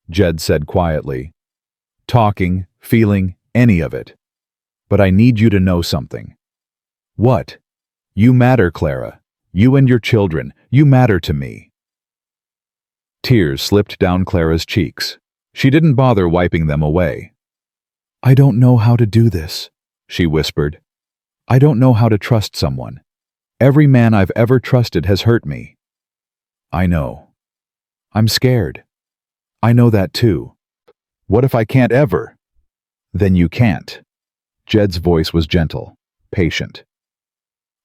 Jed said quietly. Talking, feeling, any of it. But I need you to know something. What? You matter, Clara. You and your children, you matter to me. Tears slipped down Clara's cheeks. She didn't bother wiping them away. I don't know how to do this, she whispered. I don't know how to trust someone. Every man I've ever trusted has hurt me. I know. I'm scared. I know that too. What if I can't ever? Then you can't. Jed's voice was gentle, patient.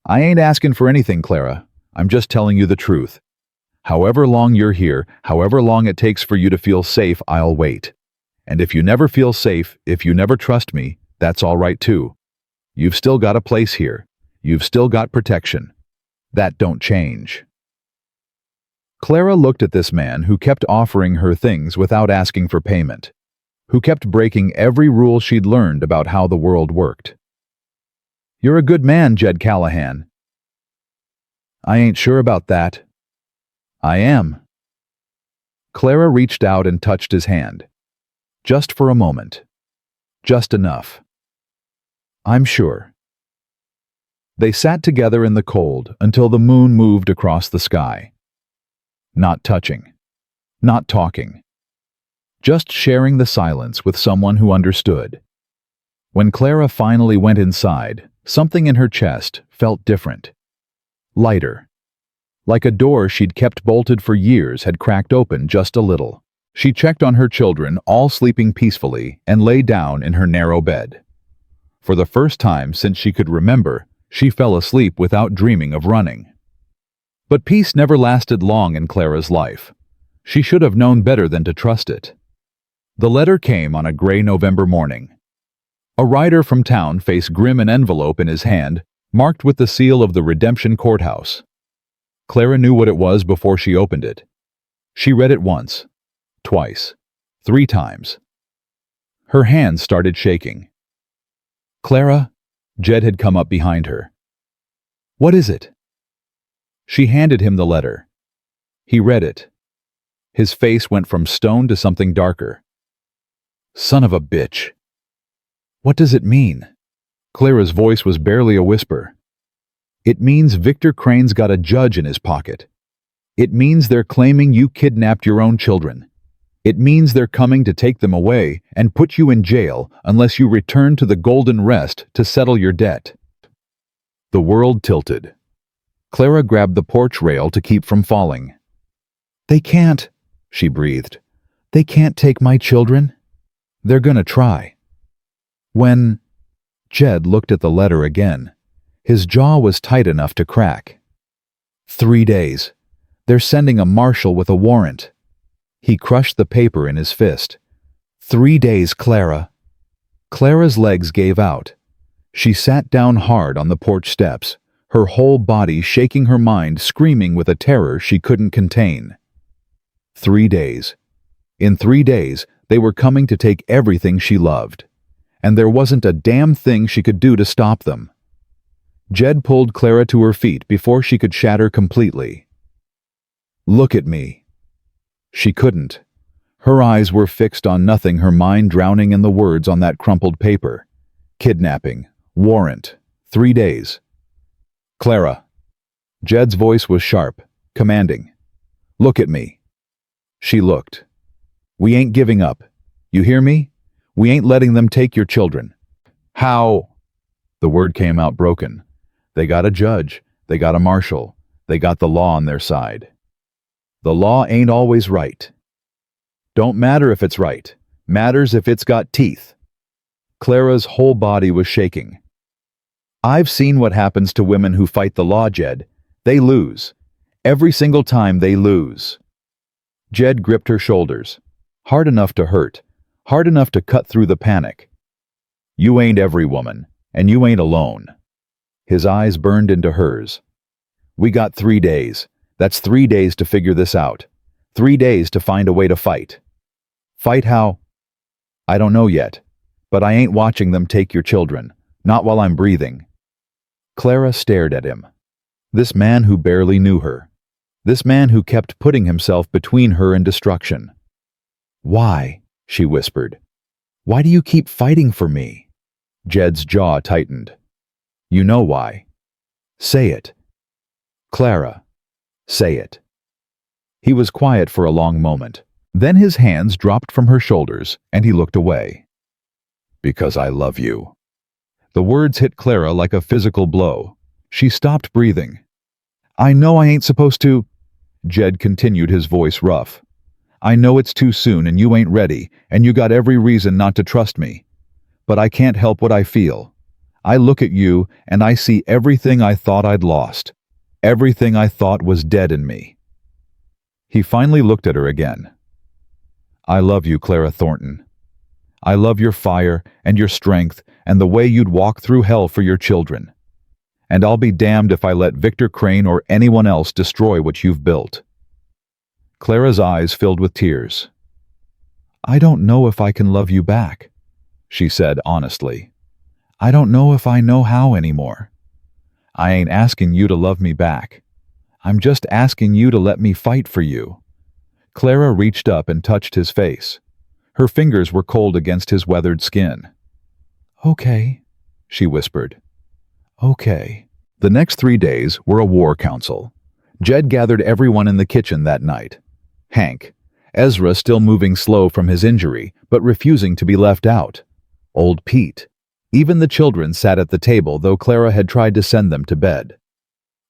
I ain't asking for anything, Clara. I'm just telling you the truth. However long you're here, however long it takes for you to feel safe, I'll wait. And if you never feel safe, if you never trust me, that's all right too. You've still got a place here. You've still got protection. That don't change. Clara looked at this man who kept offering her things without asking for payment, who kept breaking every rule she'd learned about how the world worked. You're a good man, Jed Callahan. I ain't sure about that. I am. Clara reached out and touched his hand. Just for a moment. Just enough. I'm sure. They sat together in the cold until the moon moved across the sky. Not touching. Not talking. Just sharing the silence with someone who understood. When Clara finally went inside, something in her chest felt different. Lighter. Like a door she'd kept bolted for years had cracked open just a little. She checked on her children, all sleeping peacefully, and lay down in her narrow bed. For the first time since she could remember, she fell asleep without dreaming of running. But peace never lasted long in Clara's life. She should have known better than to trust it. The letter came on a gray November morning. A rider from town faced grim, an envelope in his hand, marked with the seal of the Redemption Courthouse. Clara knew what it was before she opened it. She read it once, twice, 3 times. Her hands started shaking. Clara, Jed had come up behind her. What is it? She handed him the letter. He read it. His face went from stone to something darker. Son of a bitch. What does it mean? Clara's voice was barely a whisper. It means Victor Crane's got a judge in his pocket. It means they're claiming you kidnapped your own children. It means they're coming to take them away and put you in jail unless you return to the Golden Rest to settle your debt. The world tilted. Clara grabbed the porch rail to keep from falling. They can't, she breathed. They can't take my children. They're gonna try. When Jed looked at the letter again, his jaw was tight enough to crack. 3 days. They're sending a marshal with a warrant. He crushed the paper in his fist. 3 days, Clara. Clara's legs gave out. She sat down hard on the porch steps, her whole body shaking, her mind screaming with a terror she couldn't contain. 3 days. In 3 days, they were coming to take everything she loved. And there wasn't a damn thing she could do to stop them. Jed pulled Clara to her feet before she could shatter completely. Look at me. She couldn't. Her eyes were fixed on nothing, her mind drowning in the words on that crumpled paper. Kidnapping. Warrant. 3 days. Clara. Jed's voice was sharp, commanding. Look at me. She looked. We ain't giving up. You hear me? We ain't letting them take your children. How? The word came out broken. They got a judge. They got a marshal. They got the law on their side. The law ain't always right. Don't matter if it's right. Matters if it's got teeth. Clara's whole body was shaking. I've seen what happens to women who fight the law, Jed. They lose. Every single time they lose. Jed gripped her shoulders. Hard enough to hurt. Hard enough to cut through the panic. You ain't every woman, and you ain't alone. His eyes burned into hers. We got 3 days. That's 3 days to figure this out. 3 days to find a way to fight. Fight how? I don't know yet, but I ain't watching them take your children. Not while I'm breathing. Clara stared at him. This man who barely knew her. This man who kept putting himself between her and destruction. Why? She whispered. Why do you keep fighting for me? Jed's jaw tightened. You know why. Say it. Clara, say it. He was quiet for a long moment. Then his hands dropped from her shoulders and he looked away. Because I love you. The words hit Clara like a physical blow. She stopped breathing. I know I ain't supposed to. Jed continued, his voice rough. I know it's too soon and you ain't ready, and you got every reason not to trust me. But I can't help what I feel. I look at you and I see everything I thought I'd lost. Everything I thought was dead in me. He finally looked at her again. I love you, Clara Thornton. I love your fire and your strength and the way you'd walk through hell for your children. And I'll be damned if I let Victor Crane or anyone else destroy what you've built. Clara's eyes filled with tears. I don't know if I can love you back, she said honestly. I don't know if I know how anymore. I ain't asking you to love me back. I'm just asking you to let me fight for you. Clara reached up and touched his face. Her fingers were cold against his weathered skin. Okay, she whispered. Okay. The next 3 days were a war council. Jed gathered everyone in the kitchen that night. Hank, Ezra still moving slow from his injury, but refusing to be left out. Old Pete. Even the children sat at the table, though Clara had tried to send them to bed.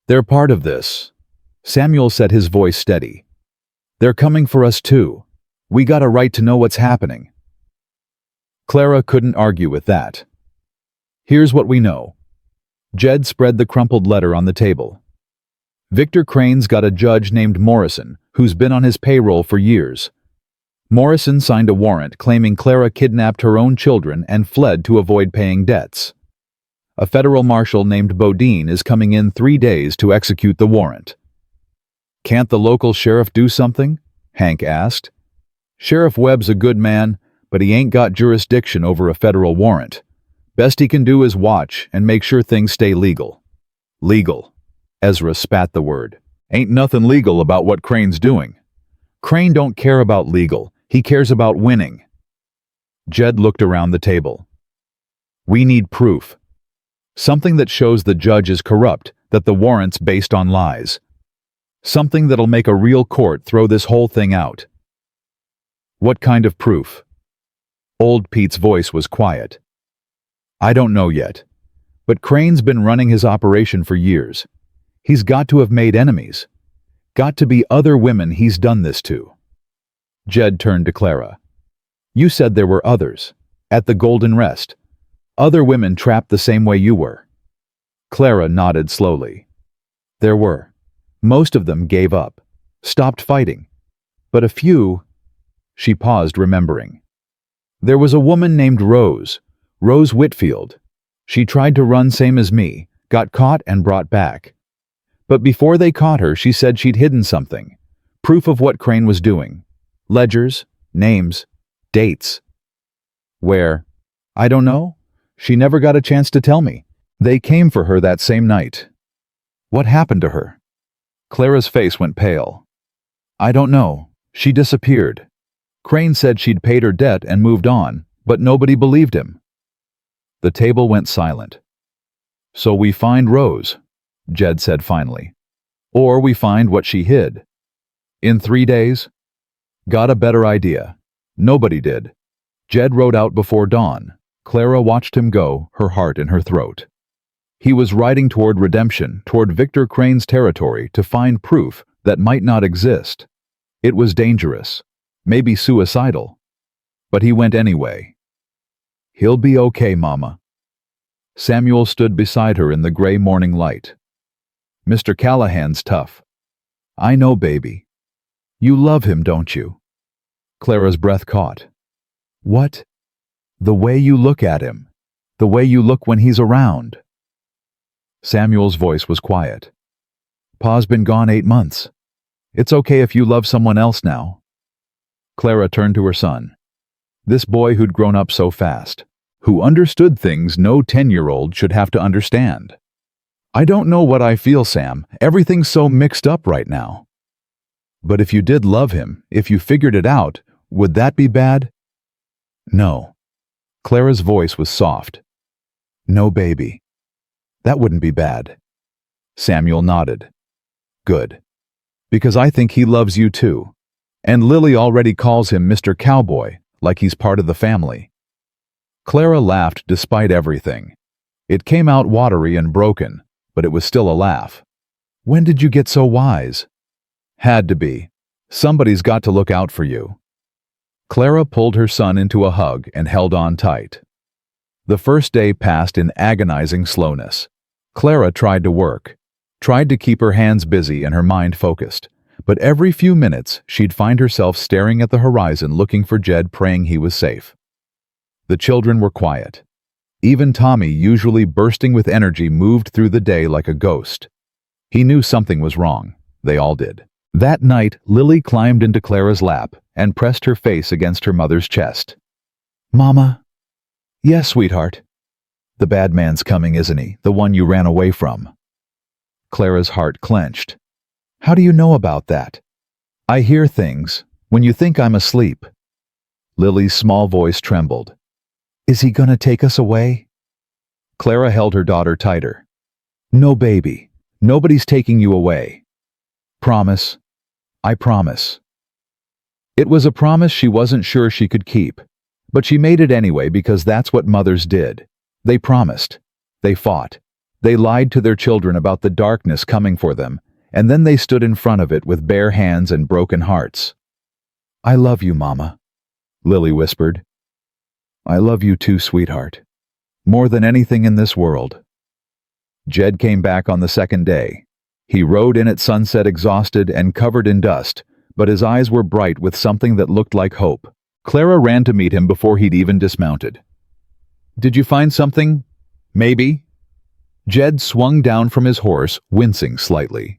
They're part of this. Samuel said, his voice steady. They're coming for us too. We got a right to know what's happening. Clara couldn't argue with that. Here's what we know. Jed spread the crumpled letter on the table. Victor Crane's got a judge named Morrison, who's been on his payroll for years. Morrison signed a warrant claiming Clara kidnapped her own children and fled to avoid paying debts. A federal marshal named Bodine is coming in 3 days to execute the warrant. Can't the local sheriff do something? Hank asked. Sheriff Webb's a good man, but he ain't got jurisdiction over a federal warrant. Best he can do is watch and make sure things stay legal. Legal. Ezra spat the word. Ain't nothing legal about what Crane's doing. Crane don't care about legal. He cares about winning. Jed looked around the table. We need proof. Something that shows the judge is corrupt, that the warrant's based on lies. Something that'll make a real court throw this whole thing out. What kind of proof? Old Pete's voice was quiet. I don't know yet, but Crane's been running his operation for years. He's got to have made enemies. Got to be other women he's done this to. Jed turned to Clara. You said there were others, at the Golden Rest. Other women trapped the same way you were. Clara nodded slowly. There were. Most of them gave up, stopped fighting. But a few... She paused, remembering. There was a woman named Rose Whitfield. She tried to run same as me, got caught and brought back. But before they caught her, she said she'd hidden something. Proof of what Crane was doing. Ledgers, names, dates. Where? I don't know. She never got a chance to tell me. They came for her that same night. What happened to her? Clara's face went pale. I don't know. She disappeared. Crane said she'd paid her debt and moved on, but nobody believed him. The table went silent. So we find Rose, Jed said finally. Or we find what she hid. In 3 days? Got a better idea. Nobody did. Jed rode out before dawn. Clara watched him go, her heart in her throat. He was riding toward redemption, toward Victor Crane's territory, to find proof that might not exist. It was dangerous, maybe suicidal. But he went anyway. He'll be okay, Mama. Samuel stood beside her in the gray morning light. Mr. Callahan's tough. I know, baby. You love him, don't you? Clara's breath caught. What? The way you look at him. The way you look when he's around. Samuel's voice was quiet. Pa's been gone 8 months. It's okay if you love someone else now. Clara turned to her son. This boy who'd grown up so fast, who understood things no 10-year-old should have to understand. I don't know what I feel, Sam. Everything's so mixed up right now. But if you did love him, if you figured it out, would that be bad? No. Clara's voice was soft. No, baby. That wouldn't be bad. Samuel nodded. Good. Because I think he loves you too. And Lily already calls him Mr. Cowboy, like he's part of the family. Clara laughed despite everything. It came out watery and broken, but it was still a laugh. When did you get so wise? Had to be. Somebody's got to look out for you. Clara pulled her son into a hug and held on tight. The first day passed in agonizing slowness. Clara tried to work, tried to keep her hands busy and her mind focused, but every few minutes she'd find herself staring at the horizon looking for Jed, praying he was safe. The children were quiet. Even Tommy, usually bursting with energy, moved through the day like a ghost. He knew something was wrong. They all did. That night, Lily climbed into Clara's lap and pressed her face against her mother's chest. Mama? Yes, sweetheart. The bad man's coming, isn't he? The one you ran away from. Clara's heart clenched. How do you know about that? I hear things when you think I'm asleep. Lily's small voice trembled. Is he gonna take us away? Clara held her daughter tighter. No, baby. Nobody's taking you away. Promise. I promise. It was a promise she wasn't sure she could keep, but she made it anyway because that's what mothers did. They promised. They fought. They lied to their children about the darkness coming for them, and then they stood in front of it with bare hands and broken hearts. I love you, Mama, Lily whispered. I love you too, sweetheart. More than anything in this world. Jed came back on the second day. He rode in at sunset exhausted and covered in dust, but his eyes were bright with something that looked like hope. Clara ran to meet him before he'd even dismounted. Did you find something? Maybe? Jed swung down from his horse, wincing slightly.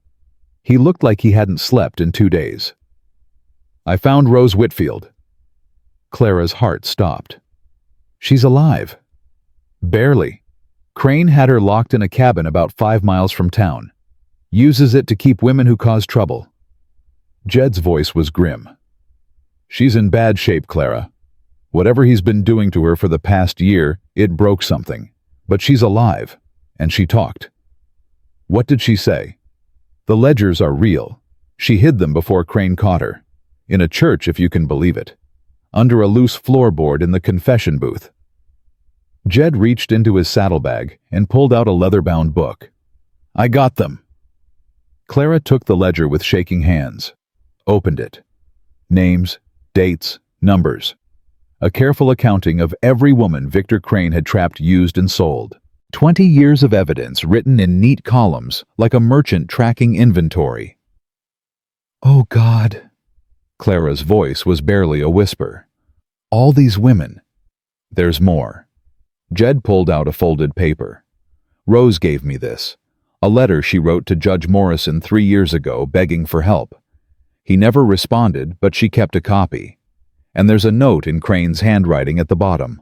He looked like he hadn't slept in 2 days. I found Rose Whitfield. Clara's heart stopped. She's alive. Barely. Crane had her locked in a cabin about 5 miles from town. Uses it to keep women who cause trouble. Jed's voice was grim. She's in bad shape, Clara. Whatever he's been doing to her for the past year, it broke something. But she's alive, and she talked. What did she say? The ledgers are real. She hid them before Crane caught her. In a church, if you can believe it. Under a loose floorboard in the confession booth. Jed reached into his saddlebag and pulled out a leather-bound book. I got them. Clara took the ledger with shaking hands. Opened it. Names, dates, numbers. A careful accounting of every woman Victor Crane had trapped, used, and sold. 20 years of evidence written in neat columns like a merchant tracking inventory. Oh, God. Clara's voice was barely a whisper. All these women. There's more. Jed pulled out a folded paper. Rose gave me this. A letter she wrote to Judge Morrison 3 years ago begging for help. He never responded, but she kept a copy. And there's a note in Crane's handwriting at the bottom.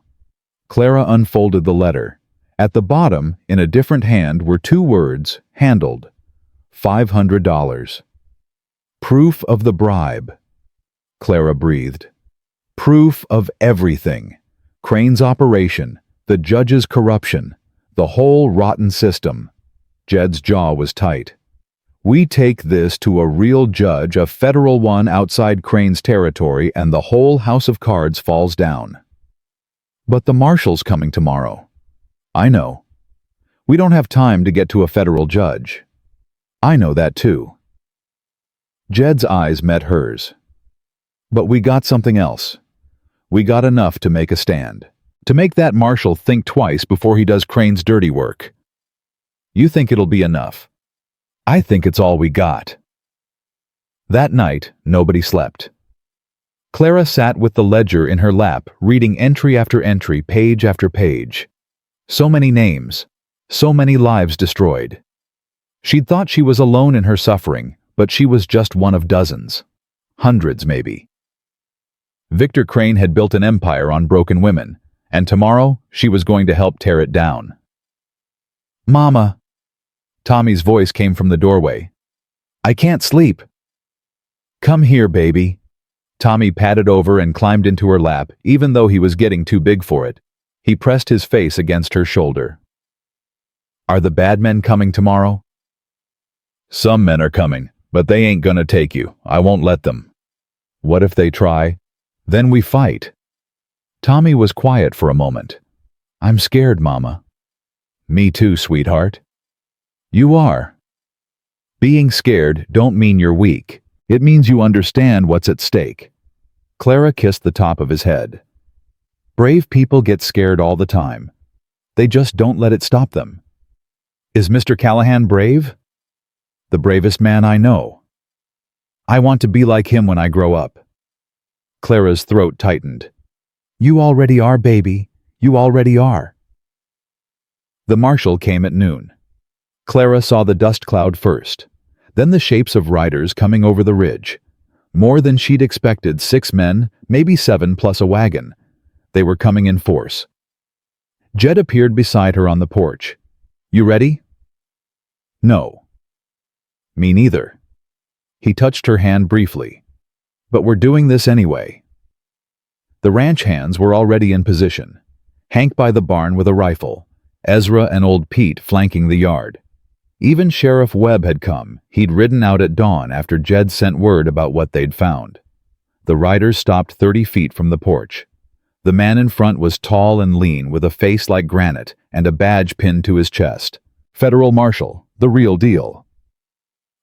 Clara unfolded the letter. At the bottom, in a different hand, were 2 words, handled. $500. Proof of the bribe. Clara breathed. Proof of everything. Crane's operation, the judge's corruption, the whole rotten system. Jed's jaw was tight. We take this to a real judge, a federal one outside Crane's territory, and the whole house of cards falls down. But the marshal's coming tomorrow. I know. We don't have time to get to a federal judge. I know that too. Jed's eyes met hers. But we got something else. We got enough to make a stand. To make that marshal think twice before he does Crane's dirty work. You think it'll be enough. I think it's all we got. That night, nobody slept. Clara sat with the ledger in her lap, reading entry after entry, page after page. So many names, so many lives destroyed. She'd thought she was alone in her suffering, but she was just one of dozens. Hundreds, maybe. Victor Crane had built an empire on broken women, and tomorrow she was going to help tear it down. Mama. Tommy's voice came from the doorway. I can't sleep. Come here, baby. Tommy padded over and climbed into her lap, even though he was getting too big for it. He pressed his face against her shoulder. Are the bad men coming tomorrow? Some men are coming, but they ain't gonna take you. I won't let them. What if they try? Then we fight. Tommy was quiet for a moment. I'm scared, Mama. Me too, sweetheart. You are. Being scared don't mean you're weak. It means you understand what's at stake. Clara kissed the top of his head. Brave people get scared all the time. They just don't let it stop them. Is Mr. Callahan brave? The bravest man I know. I want to be like him when I grow up. Clara's throat tightened. You already are, baby. You already are. The marshal came at noon. Clara saw the dust cloud first, then the shapes of riders coming over the ridge. More than she'd expected, 6 men, maybe 7 plus a wagon. They were coming in force. Jed appeared beside her on the porch. You ready? No. Me neither. He touched her hand briefly. But we're doing this anyway. The ranch hands were already in position. Hank by the barn with a rifle, Ezra and old Pete flanking the yard. Even Sheriff Webb had come. He'd ridden out at dawn after Jed sent word about what they'd found. The riders stopped 30 feet from the porch. The man in front was tall and lean with a face like granite and a badge pinned to his chest. Federal Marshal, the real deal.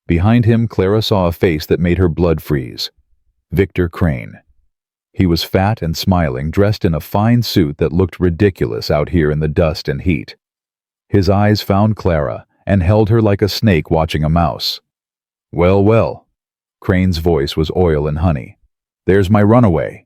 Behind him, Clara saw a face that made her blood freeze. Victor Crane. He was fat and smiling, dressed in a fine suit that looked ridiculous out here in the dust and heat. His eyes found Clara and held her like a snake watching a mouse. Well, well. Crane's voice was oil and honey. There's my runaway.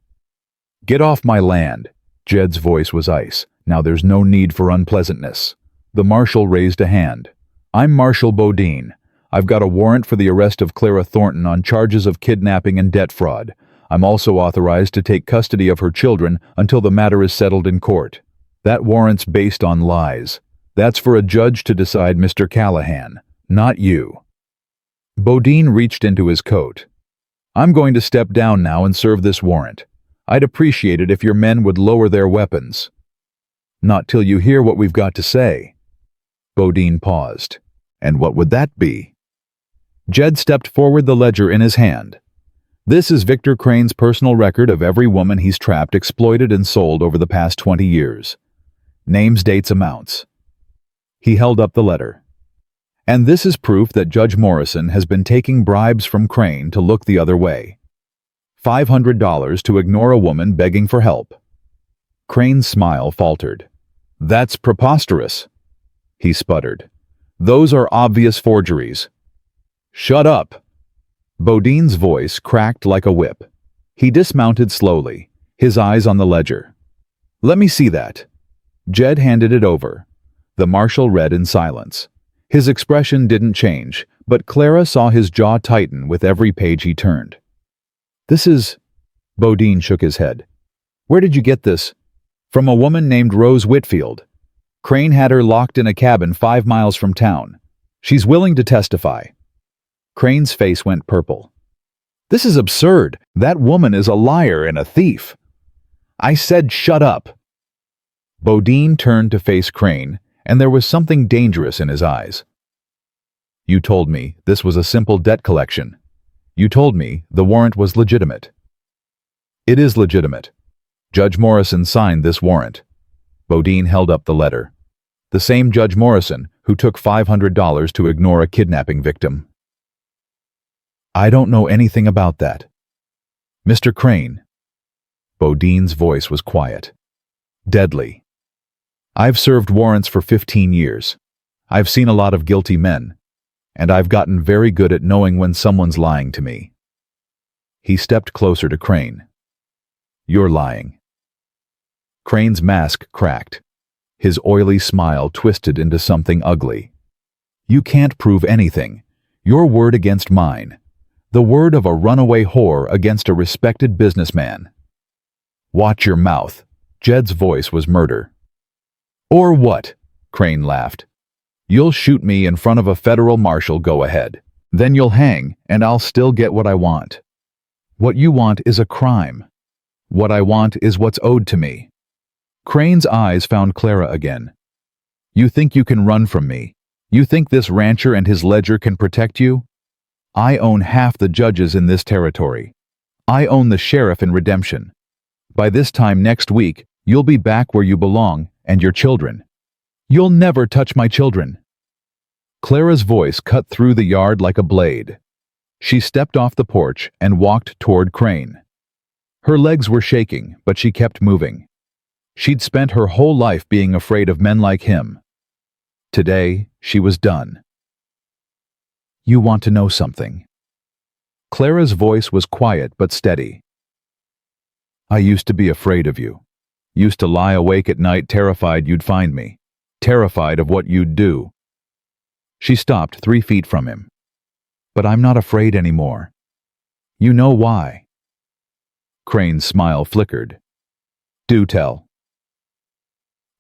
Get off my land. Jed's voice was ice. Now there's no need for unpleasantness. The marshal raised a hand. I'm Marshal Bodine. I've got a warrant for the arrest of Clara Thornton on charges of kidnapping and debt fraud. I'm also authorized to take custody of her children until the matter is settled in court. That warrant's based on lies. That's for a judge to decide, Mr. Callahan, not you. Bodine reached into his coat. I'm going to step down now and serve this warrant. I'd appreciate it if your men would lower their weapons. Not till you hear what we've got to say. Bodine paused. And what would that be? Jed stepped forward, the ledger in his hand. This is Victor Crane's personal record of every woman he's trapped, exploited, and sold over the past 20 years. Names, dates, amounts. He held up the letter. And this is proof that Judge Morrison has been taking bribes from Crane to look the other way. $500 to ignore a woman begging for help. Crane's smile faltered. That's preposterous. He sputtered. Those are obvious forgeries. Shut up. Bodine's voice cracked like a whip. He dismounted slowly, his eyes on the ledger. Let me see that. Jed handed it over. The marshal read in silence. His expression didn't change, but Clara saw his jaw tighten with every page he turned. This is... Bodine shook his head. Where did you get this? From a woman named Rose Whitfield. Crane had her locked in a cabin 5 miles from town. She's willing to testify. Crane's face went purple. This is absurd. That woman is a liar and a thief. I said shut up. Bodine turned to face Crane, and there was something dangerous in his eyes. You told me this was a simple debt collection. You told me the warrant was legitimate. It is legitimate. Judge Morrison signed this warrant. Bodine held up the letter. The same Judge Morrison who took $500 to ignore a kidnapping victim. I don't know anything about that. Mr. Crane. Bodine's voice was quiet. Deadly. I've served warrants for 15 years. I've seen a lot of guilty men, and I've gotten very good at knowing when someone's lying to me. He stepped closer to Crane. You're lying. Crane's mask cracked. His oily smile twisted into something ugly. You can't prove anything. Your word against mine. The word of a runaway whore against a respected businessman. Watch your mouth. Jed's voice was murder. Or what? Crane laughed. You'll shoot me in front of a federal marshal, go ahead. Then you'll hang, and I'll still get what I want. What you want is a crime. What I want is what's owed to me. Crane's eyes found Clara again. You think you can run from me? You think this rancher and his ledger can protect you? I own half the judges in this territory. I own the sheriff in Redemption. By this time next week, you'll be back where you belong, and your children. You'll never touch my children. Clara's voice cut through the yard like a blade. She stepped off the porch and walked toward Crane. Her legs were shaking, but she kept moving. She'd spent her whole life being afraid of men like him. Today, she was done. You want to know something? Clara's voice was quiet but steady. I used to be afraid of you. Used to lie awake at night terrified you'd find me. Terrified of what you'd do. She stopped 3 feet from him. But I'm not afraid anymore. You know why? Crane's smile flickered. Do tell.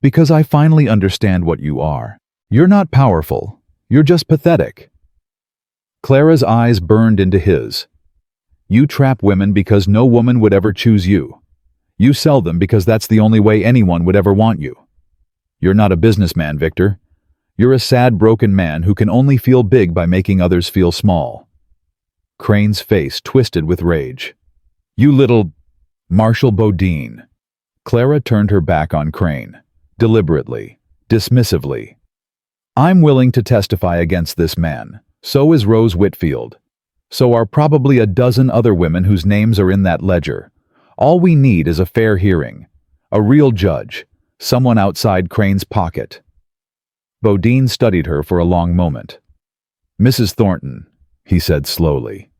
Because I finally understand what you are. You're not powerful. You're just pathetic. Clara's eyes burned into his. You trap women because no woman would ever choose you. You sell them because that's the only way anyone would ever want you. You're not a businessman, Victor. You're a sad, broken man who can only feel big by making others feel small. Crane's face twisted with rage. You little... Marshal Bodine. Clara turned her back on Crane. Deliberately. Dismissively. I'm willing to testify against this man. So is Rose Whitfield. So are probably a dozen other women whose names are in that ledger. All we need is a fair hearing. A real judge. Someone outside Crane's pocket. Bodine studied her for a long moment. Mrs. Thornton, he said slowly.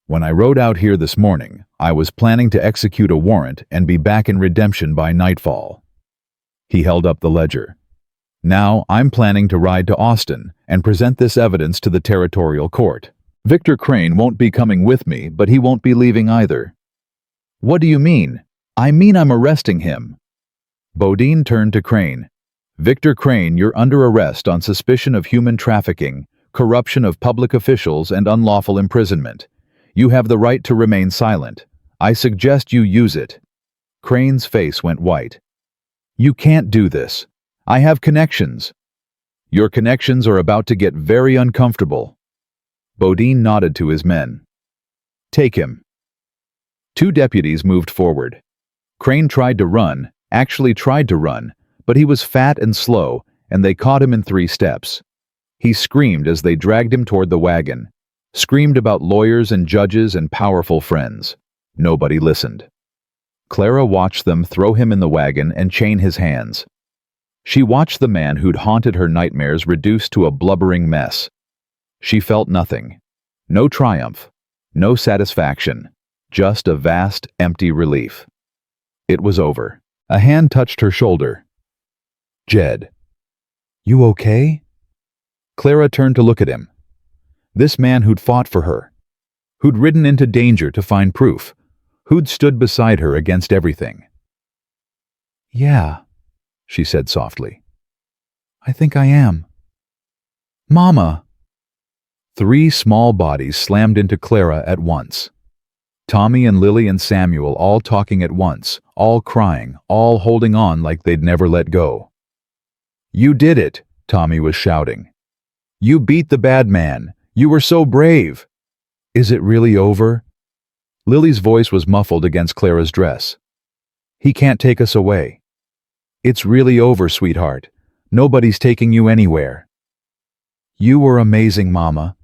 When I rode out here this morning, I was planning to execute a warrant and be back in Redemption by nightfall. He held up the ledger. Now I'm planning to ride to Austin and present this evidence to the territorial court. Victor Crane won't be coming with me, but he won't be leaving either. What do you mean? I mean I'm arresting him. Bodine turned to Crane. Victor Crane, you're under arrest on suspicion of human trafficking, corruption of public officials, and unlawful imprisonment. You have the right to remain silent. I suggest you use it. Crane's face went white. You can't do this. I have connections. Your connections are about to get very uncomfortable. Bodine nodded to his men. Take him. 2 deputies moved forward. Crane tried to run, but he was fat and slow, and they caught him in 3 steps. He screamed as they dragged him toward the wagon. Screamed about lawyers and judges and powerful friends. Nobody listened. Clara watched them throw him in the wagon and chain his hands. She watched the man who'd haunted her nightmares reduced to a blubbering mess. She felt nothing. No triumph. No satisfaction. Just a vast, empty relief. It was over. A hand touched her shoulder. Jed. You okay? Clara turned to look at him. This man who'd fought for her. Who'd ridden into danger to find proof. Who'd stood beside her against everything. Yeah, she said softly. I think I am. Mama! 3 small bodies slammed into Clara at once. Tommy and Lily and Samuel all talking at once, all crying, all holding on like they'd never let go. You did it, Tommy was shouting. You beat the bad man. You were so brave. Is it really over? Lily's voice was muffled against Clara's dress. He can't take us away. It's really over, sweetheart. Nobody's taking you anywhere. You were amazing, Mama.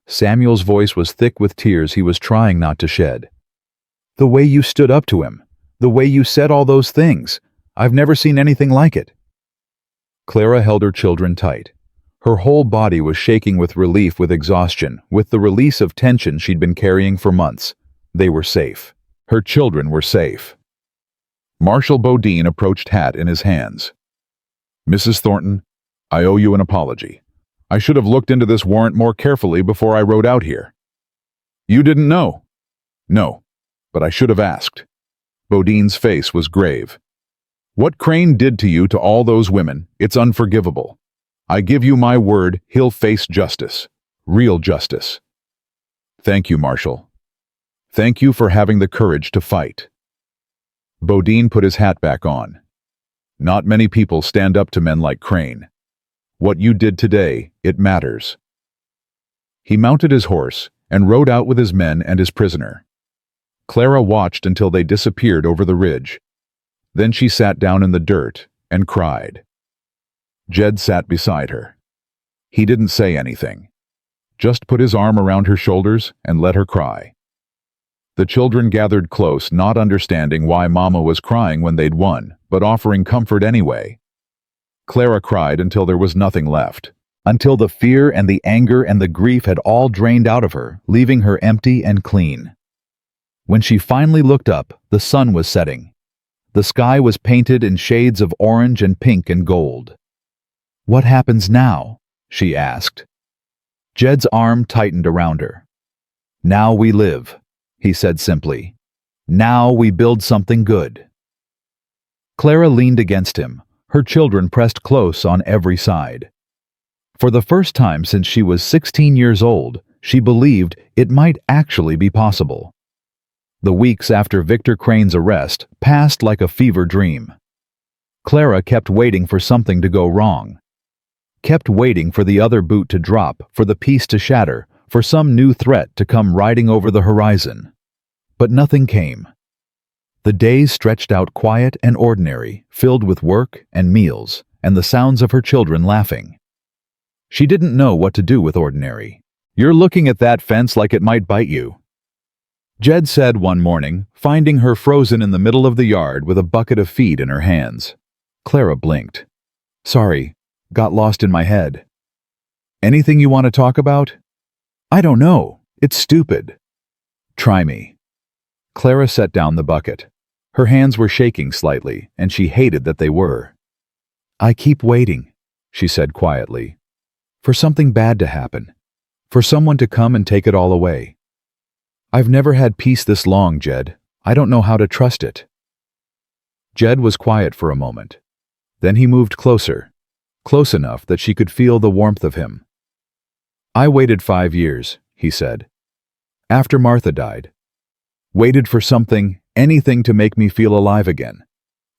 Samuel's voice was thick with tears he was trying not to shed. The way you stood up to him. The way you said all those things. I've never seen anything like it." Clara held her children tight. Her whole body was shaking with relief, with exhaustion, with the release of tension she'd been carrying for months. They were safe. Her children were safe. Marshal Bodine approached hat in his hands. "Mrs. Thornton, I owe you an apology. I should have looked into this warrant more carefully before I rode out here." "You didn't know?" "No, but I should have asked." Bodine's face was grave. "What Crane did to you, to all those women, it's unforgivable. I give you my word, he'll face justice. Real justice." "Thank you, Marshal. Thank you for having the courage to fight." Bodine put his hat back on. "Not many people stand up to men like Crane. What you did today, it matters." He mounted his horse and rode out with his men and his prisoner. Clara watched until they disappeared over the ridge. Then she sat down in the dirt and cried. Jed sat beside her. He didn't say anything, just put his arm around her shoulders and let her cry. The children gathered close, not understanding why Mama was crying when they'd won, but offering comfort anyway. Clara cried until there was nothing left, until the fear and the anger and the grief had all drained out of her, leaving her empty and clean. When she finally looked up, the sun was setting. The sky was painted in shades of orange and pink and gold. "What happens now?" she asked. Jed's arm tightened around her. "Now we live," he said simply. "Now we build something good." Clara leaned against him, her children pressed close on every side. For the first time since she was 16 years old, she believed it might actually be possible. The weeks after Victor Crane's arrest passed like a fever dream. Clara kept waiting for something to go wrong. Kept waiting for the other boot to drop, for the peace to shatter, for some new threat to come riding over the horizon. But nothing came. The days stretched out quiet and ordinary, filled with work and meals, and the sounds of her children laughing. She didn't know what to do with ordinary. "You're looking at that fence like it might bite you," Jed said one morning, finding her frozen in the middle of the yard with a bucket of feed in her hands. Clara blinked. "Sorry, got lost in my head." "Anything you want to talk about?" "I don't know. It's stupid." "Try me." Clara set down the bucket. Her hands were shaking slightly, and she hated that they were. "I keep waiting," she said quietly, "for something bad to happen, for someone to come and take it all away. I've never had peace this long, Jed. I don't know how to trust it." Jed was quiet for a moment. Then he moved closer, close enough that she could feel the warmth of him. "I waited 5 years," he said. "After Martha died. Waited for something, anything to make me feel alive again.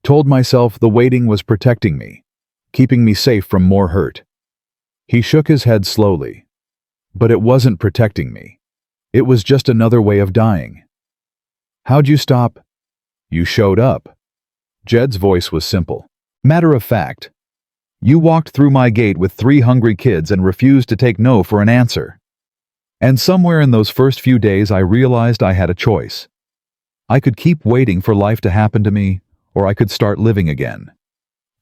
Told myself the waiting was protecting me, keeping me safe from more hurt." He shook his head slowly. "But it wasn't protecting me. It was just another way of dying." "How'd you stop?" "You showed up." Jed's voice was simple. Matter of fact. "You walked through my gate with 3 hungry kids and refused to take no for an answer. And somewhere in those first few days I realized I had a choice. I could keep waiting for life to happen to me, or I could start living again."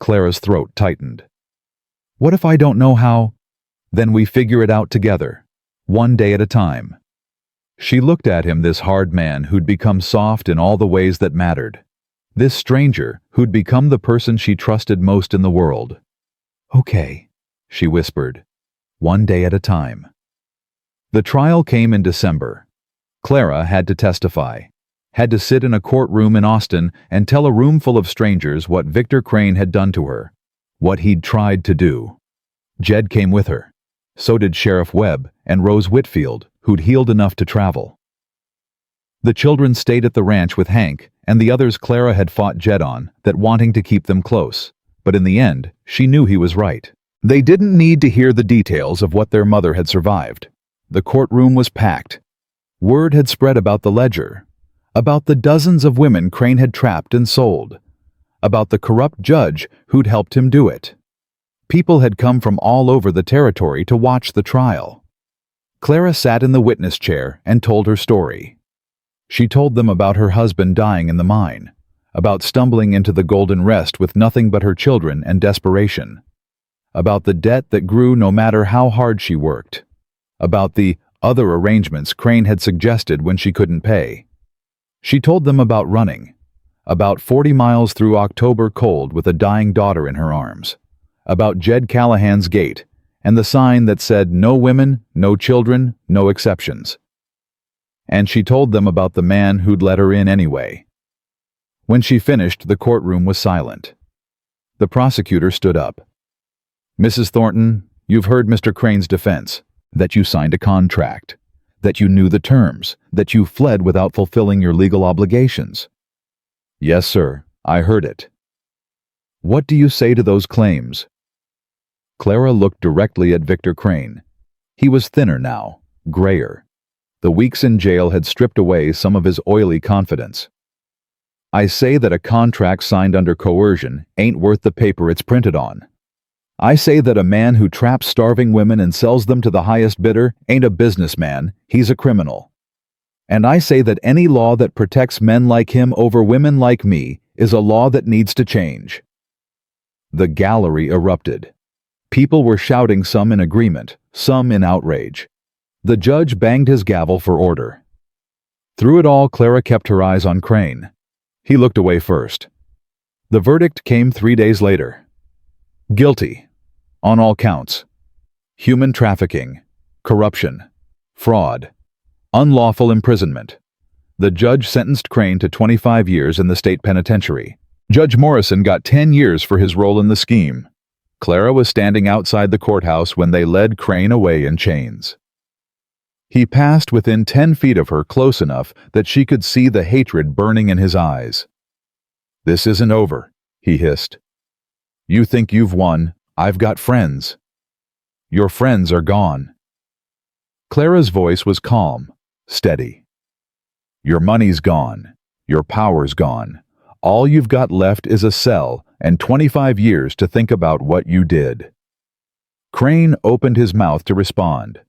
Clara's throat tightened. "What if I don't know how?" "Then we figure it out together, one day at a time." She looked at him, this hard man who'd become soft in all the ways that mattered. This stranger who'd become the person she trusted most in the world. "Okay," she whispered, "one day at a time." The trial came in December. Clara had to testify, had to sit in a courtroom in Austin and tell a room full of strangers what Victor Crane had done to her, what he'd tried to do. Jed came with her. So did Sheriff Webb and Rose Whitfield, who'd healed enough to travel. The children stayed at the ranch with Hank and the others Clara had fought Jed on, that wanting to keep them close. But in the end, she knew he was right. They didn't need to hear the details of what their mother had survived. The courtroom was packed. Word had spread about the ledger, about the dozens of women Crane had trapped and sold, about the corrupt judge who'd helped him do it. People had come from all over the territory to watch the trial. Clara sat in the witness chair and told her story. She told them about her husband dying in the mine, about stumbling into the golden rest with nothing but her children and desperation, about the debt that grew no matter how hard she worked, about the other arrangements Crane had suggested when she couldn't pay. She told them about running, about 40 miles through October cold with a dying daughter in her arms, about Jed Callahan's gate and the sign that said no women, no children, no exceptions. And she told them about the man who'd let her in anyway. When she finished, the courtroom was silent. The prosecutor stood up. "Mrs. Thornton, you've heard Mr. Crane's defense, that you signed a contract, that you knew the terms, that you fled without fulfilling your legal obligations." "Yes, sir, I heard it." "What do you say to those claims?" Clara looked directly at Victor Crane. He was thinner now, grayer. The weeks in jail had stripped away some of his oily confidence. "I say that a contract signed under coercion ain't worth the paper it's printed on. I say that a man who traps starving women and sells them to the highest bidder ain't a businessman, he's a criminal. And I say that any law that protects men like him over women like me is a law that needs to change." The gallery erupted. People were shouting, some in agreement, some in outrage. The judge banged his gavel for order. Through it all, Clara kept her eyes on Crane. He looked away first. The verdict came 3 days later. Guilty, on all counts. Human trafficking, corruption, fraud, unlawful imprisonment. The judge sentenced Crane to 25 years in the state penitentiary. Judge Morrison got 10 years for his role in the scheme. Clara was standing outside the courthouse when they led Crane away in chains. He passed within 10 feet of her, close enough that she could see the hatred burning in his eyes. "This isn't over," he hissed. "You think you've won. I've got friends. Your friends are gone." Clara's voice was calm, steady. "Your money's gone. Your power's gone. All you've got left is a cell and 25 years to think about what you did." Crane opened his mouth to respond.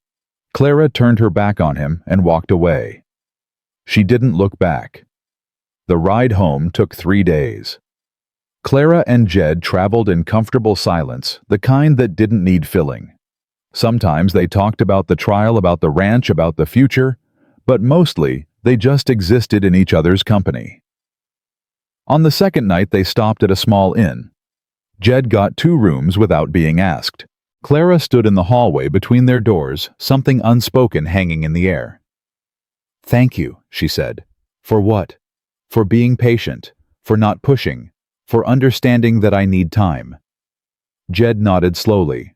Clara turned her back on him and walked away. She didn't look back. The ride home took 3 days. Clara and Jed traveled in comfortable silence, the kind that didn't need filling. Sometimes they talked about the trial, about the ranch, about the future, but mostly they just existed in each other's company. On the second night, they stopped at a small inn. Jed got 2 rooms without being asked. Clara stood in the hallway between their doors, something unspoken hanging in the air. "Thank you," she said. "For what?" "For being patient, for not pushing, for understanding that I need time." Jed nodded slowly.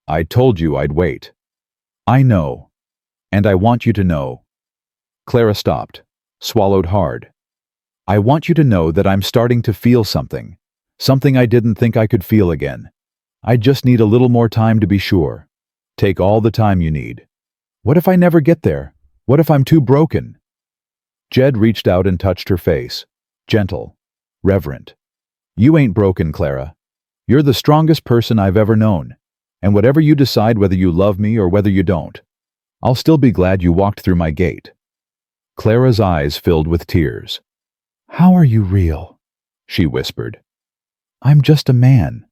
"I told you I'd wait." "I know. And I want you to know." Clara stopped, swallowed hard. "I want you to know that I'm starting to feel something. Something I didn't think I could feel again. I just need a little more time to be sure. Take all the time you need. What if I never get there? What if I'm too broken?" Jed reached out and touched her face. Gentle, reverent. "You ain't broken, Clara. You're the strongest person I've ever known. And whatever you decide, whether you love me or whether you don't, I'll still be glad you walked through my gate." Clara's eyes filled with tears. "How are you real?" she whispered. "I'm just a man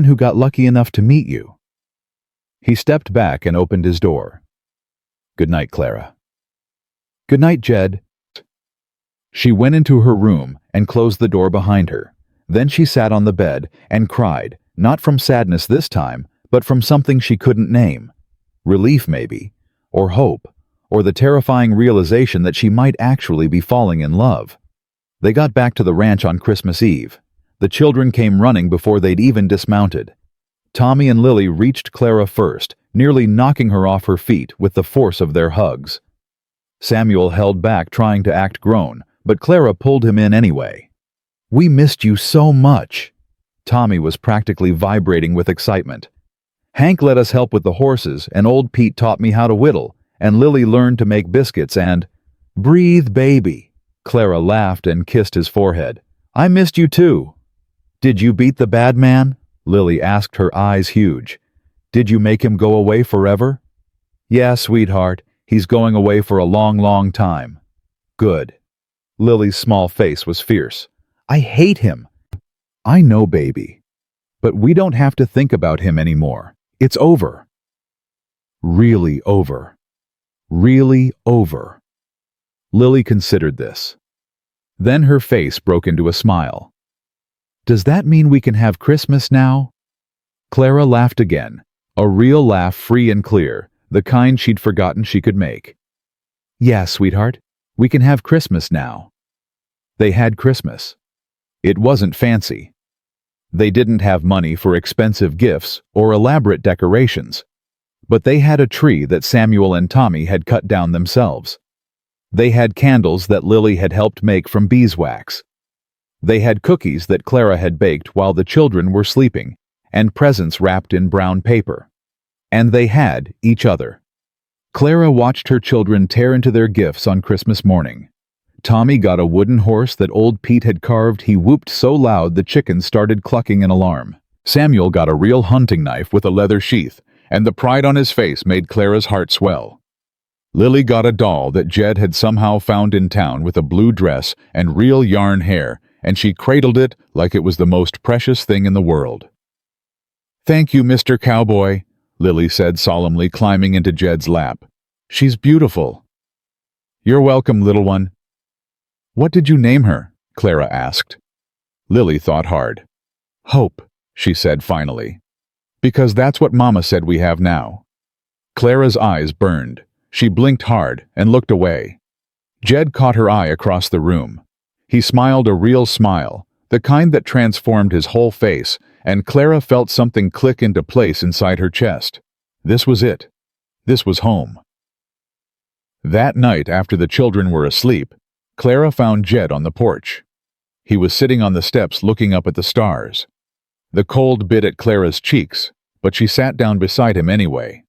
who got lucky enough to meet you." He stepped back and opened his door. "Good night, Clara." "Good night, Jed." She went into her room and closed the door behind her. Then she sat on the bed and cried, not from sadness this time, but from something she couldn't name. Relief, maybe, or hope, or the terrifying realization that she might actually be falling in love. They got back to the ranch on Christmas Eve. The children came running before they'd even dismounted. Tommy and Lily reached Clara first, nearly knocking her off her feet with the force of their hugs. Samuel held back, trying to act grown, but Clara pulled him in anyway. "We missed you so much." Tommy was practically vibrating with excitement. "Hank let us help with the horses, and old Pete taught me how to whittle, and Lily learned to make biscuits and—" "Breathe, baby." Clara laughed and kissed his forehead. "I missed you too." "Did you beat the bad man?" Lily asked, her eyes huge. "Did you make him go away forever?" "Yeah, sweetheart. He's going away for a long, long time." "Good." Lily's small face was fierce. I hate him. I know, baby. But we don't have to think about him anymore. It's over. Really over. Really over. Lily considered this. Then her face broke into a smile. Does that mean we can have Christmas now? Clara laughed again, a real laugh, free and clear, the kind she'd forgotten she could make. Yeah, sweetheart, we can have Christmas now. They had Christmas. It wasn't fancy. They didn't have money for expensive gifts or elaborate decorations, but they had a tree that Samuel and Tommy had cut down themselves. They had candles that Lily had helped make from beeswax. They had cookies that Clara had baked while the children were sleeping, and presents wrapped in brown paper. And they had each other. Clara watched her children tear into their gifts on Christmas morning. Tommy got a wooden horse that old Pete had carved. He whooped so loud the chickens started clucking in alarm. Samuel got a real hunting knife with a leather sheath, and the pride on his face made Clara's heart swell. Lily got a doll that Jed had somehow found in town with a blue dress and real yarn hair, and she cradled it like it was the most precious thing in the world. "Thank you, Mr. Cowboy," Lily said solemnly, climbing into Jed's lap. "She's beautiful." "You're welcome, little one." "What did you name her?" Clara asked. Lily thought hard. "Hope," she said finally. "Because that's what Mama said we have now." Clara's eyes burned. She blinked hard and looked away. Jed caught her eye across the room. He smiled a real smile, the kind that transformed his whole face, and Clara felt something click into place inside her chest. This was it. This was home. That night, after the children were asleep, Clara found Jed on the porch. He was sitting on the steps looking up at the stars. The cold bit at Clara's cheeks, but she sat down beside him anyway.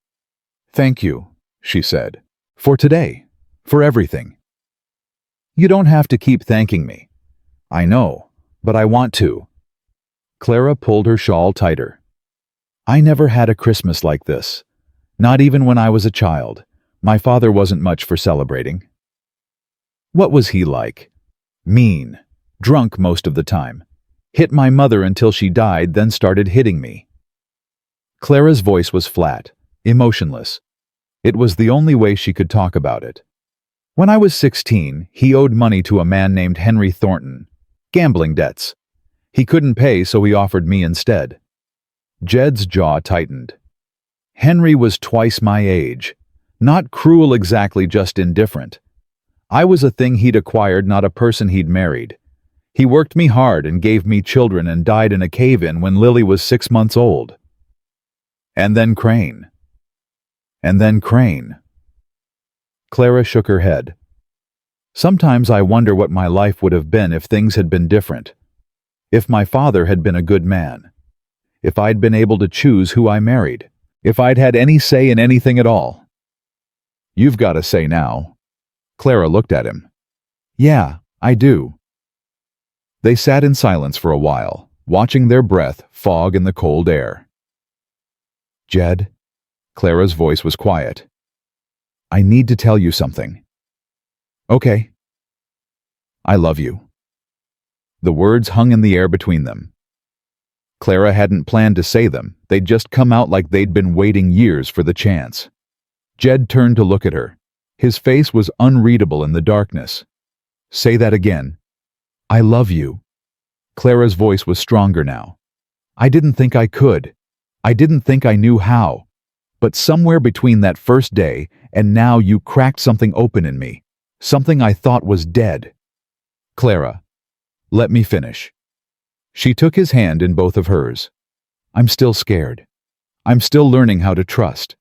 "Thank you," she said, "for today, for everything." "You don't have to keep thanking me. I know, but I want to." Clara pulled her shawl tighter. "I never had a Christmas like this. Not even when I was a child. My father wasn't much for celebrating." "What was he like?" "Mean. Drunk most of the time. Hit my mother until she died, then started hitting me." Clara's voice was flat, emotionless. It was the only way she could talk about it. "When I was 16, he owed money to a man named Henry Thornton. Gambling debts. He couldn't pay, so he offered me instead." Jed's jaw tightened. "Henry was twice my age. Not cruel exactly, just indifferent. I was a thing he'd acquired, not a person he'd married. He worked me hard and gave me children and died in a cave-in when Lily was 6 months old." "And then Crane." "And then Crane." Clara shook her head. "Sometimes I wonder what my life would have been if things had been different. If my father had been a good man. If I'd been able to choose who I married. If I'd had any say in anything at all." "You've got a say now." Clara looked at him. "Yeah, I do." They sat in silence for a while, watching their breath fog in the cold air. "Jed," Clara's voice was quiet. "I need to tell you something." "Okay." "I love you." The words hung in the air between them. Clara hadn't planned to say them. They'd just come out like they'd been waiting years for the chance. Jed turned to look at her. His face was unreadable in the darkness. "Say that again." "I love you." Clara's voice was stronger now. "I didn't think I could. I didn't think I knew how. But somewhere between that first day and now you cracked something open in me. Something I thought was dead." "Clara, let me finish." She took his hand in both of hers. "I'm still scared. I'm still learning how to trust.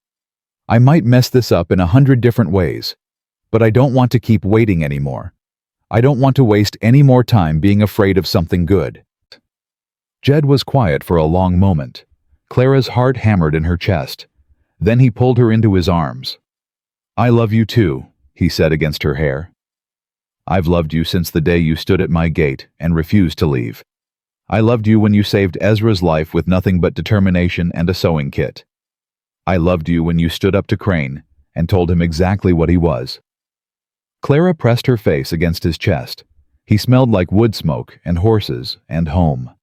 I might mess this up in 100 different ways, but I don't want to keep waiting anymore. I don't want to waste any more time being afraid of something good." Jed was quiet for a long moment. Clara's heart hammered in her chest. Then he pulled her into his arms. "I love you too," he said against her hair. "I've loved you since the day you stood at my gate and refused to leave. I loved you when you saved Ezra's life with nothing but determination and a sewing kit. I loved you when you stood up to Crane and told him exactly what he was." Clara pressed her face against his chest. He smelled like wood smoke and horses and home.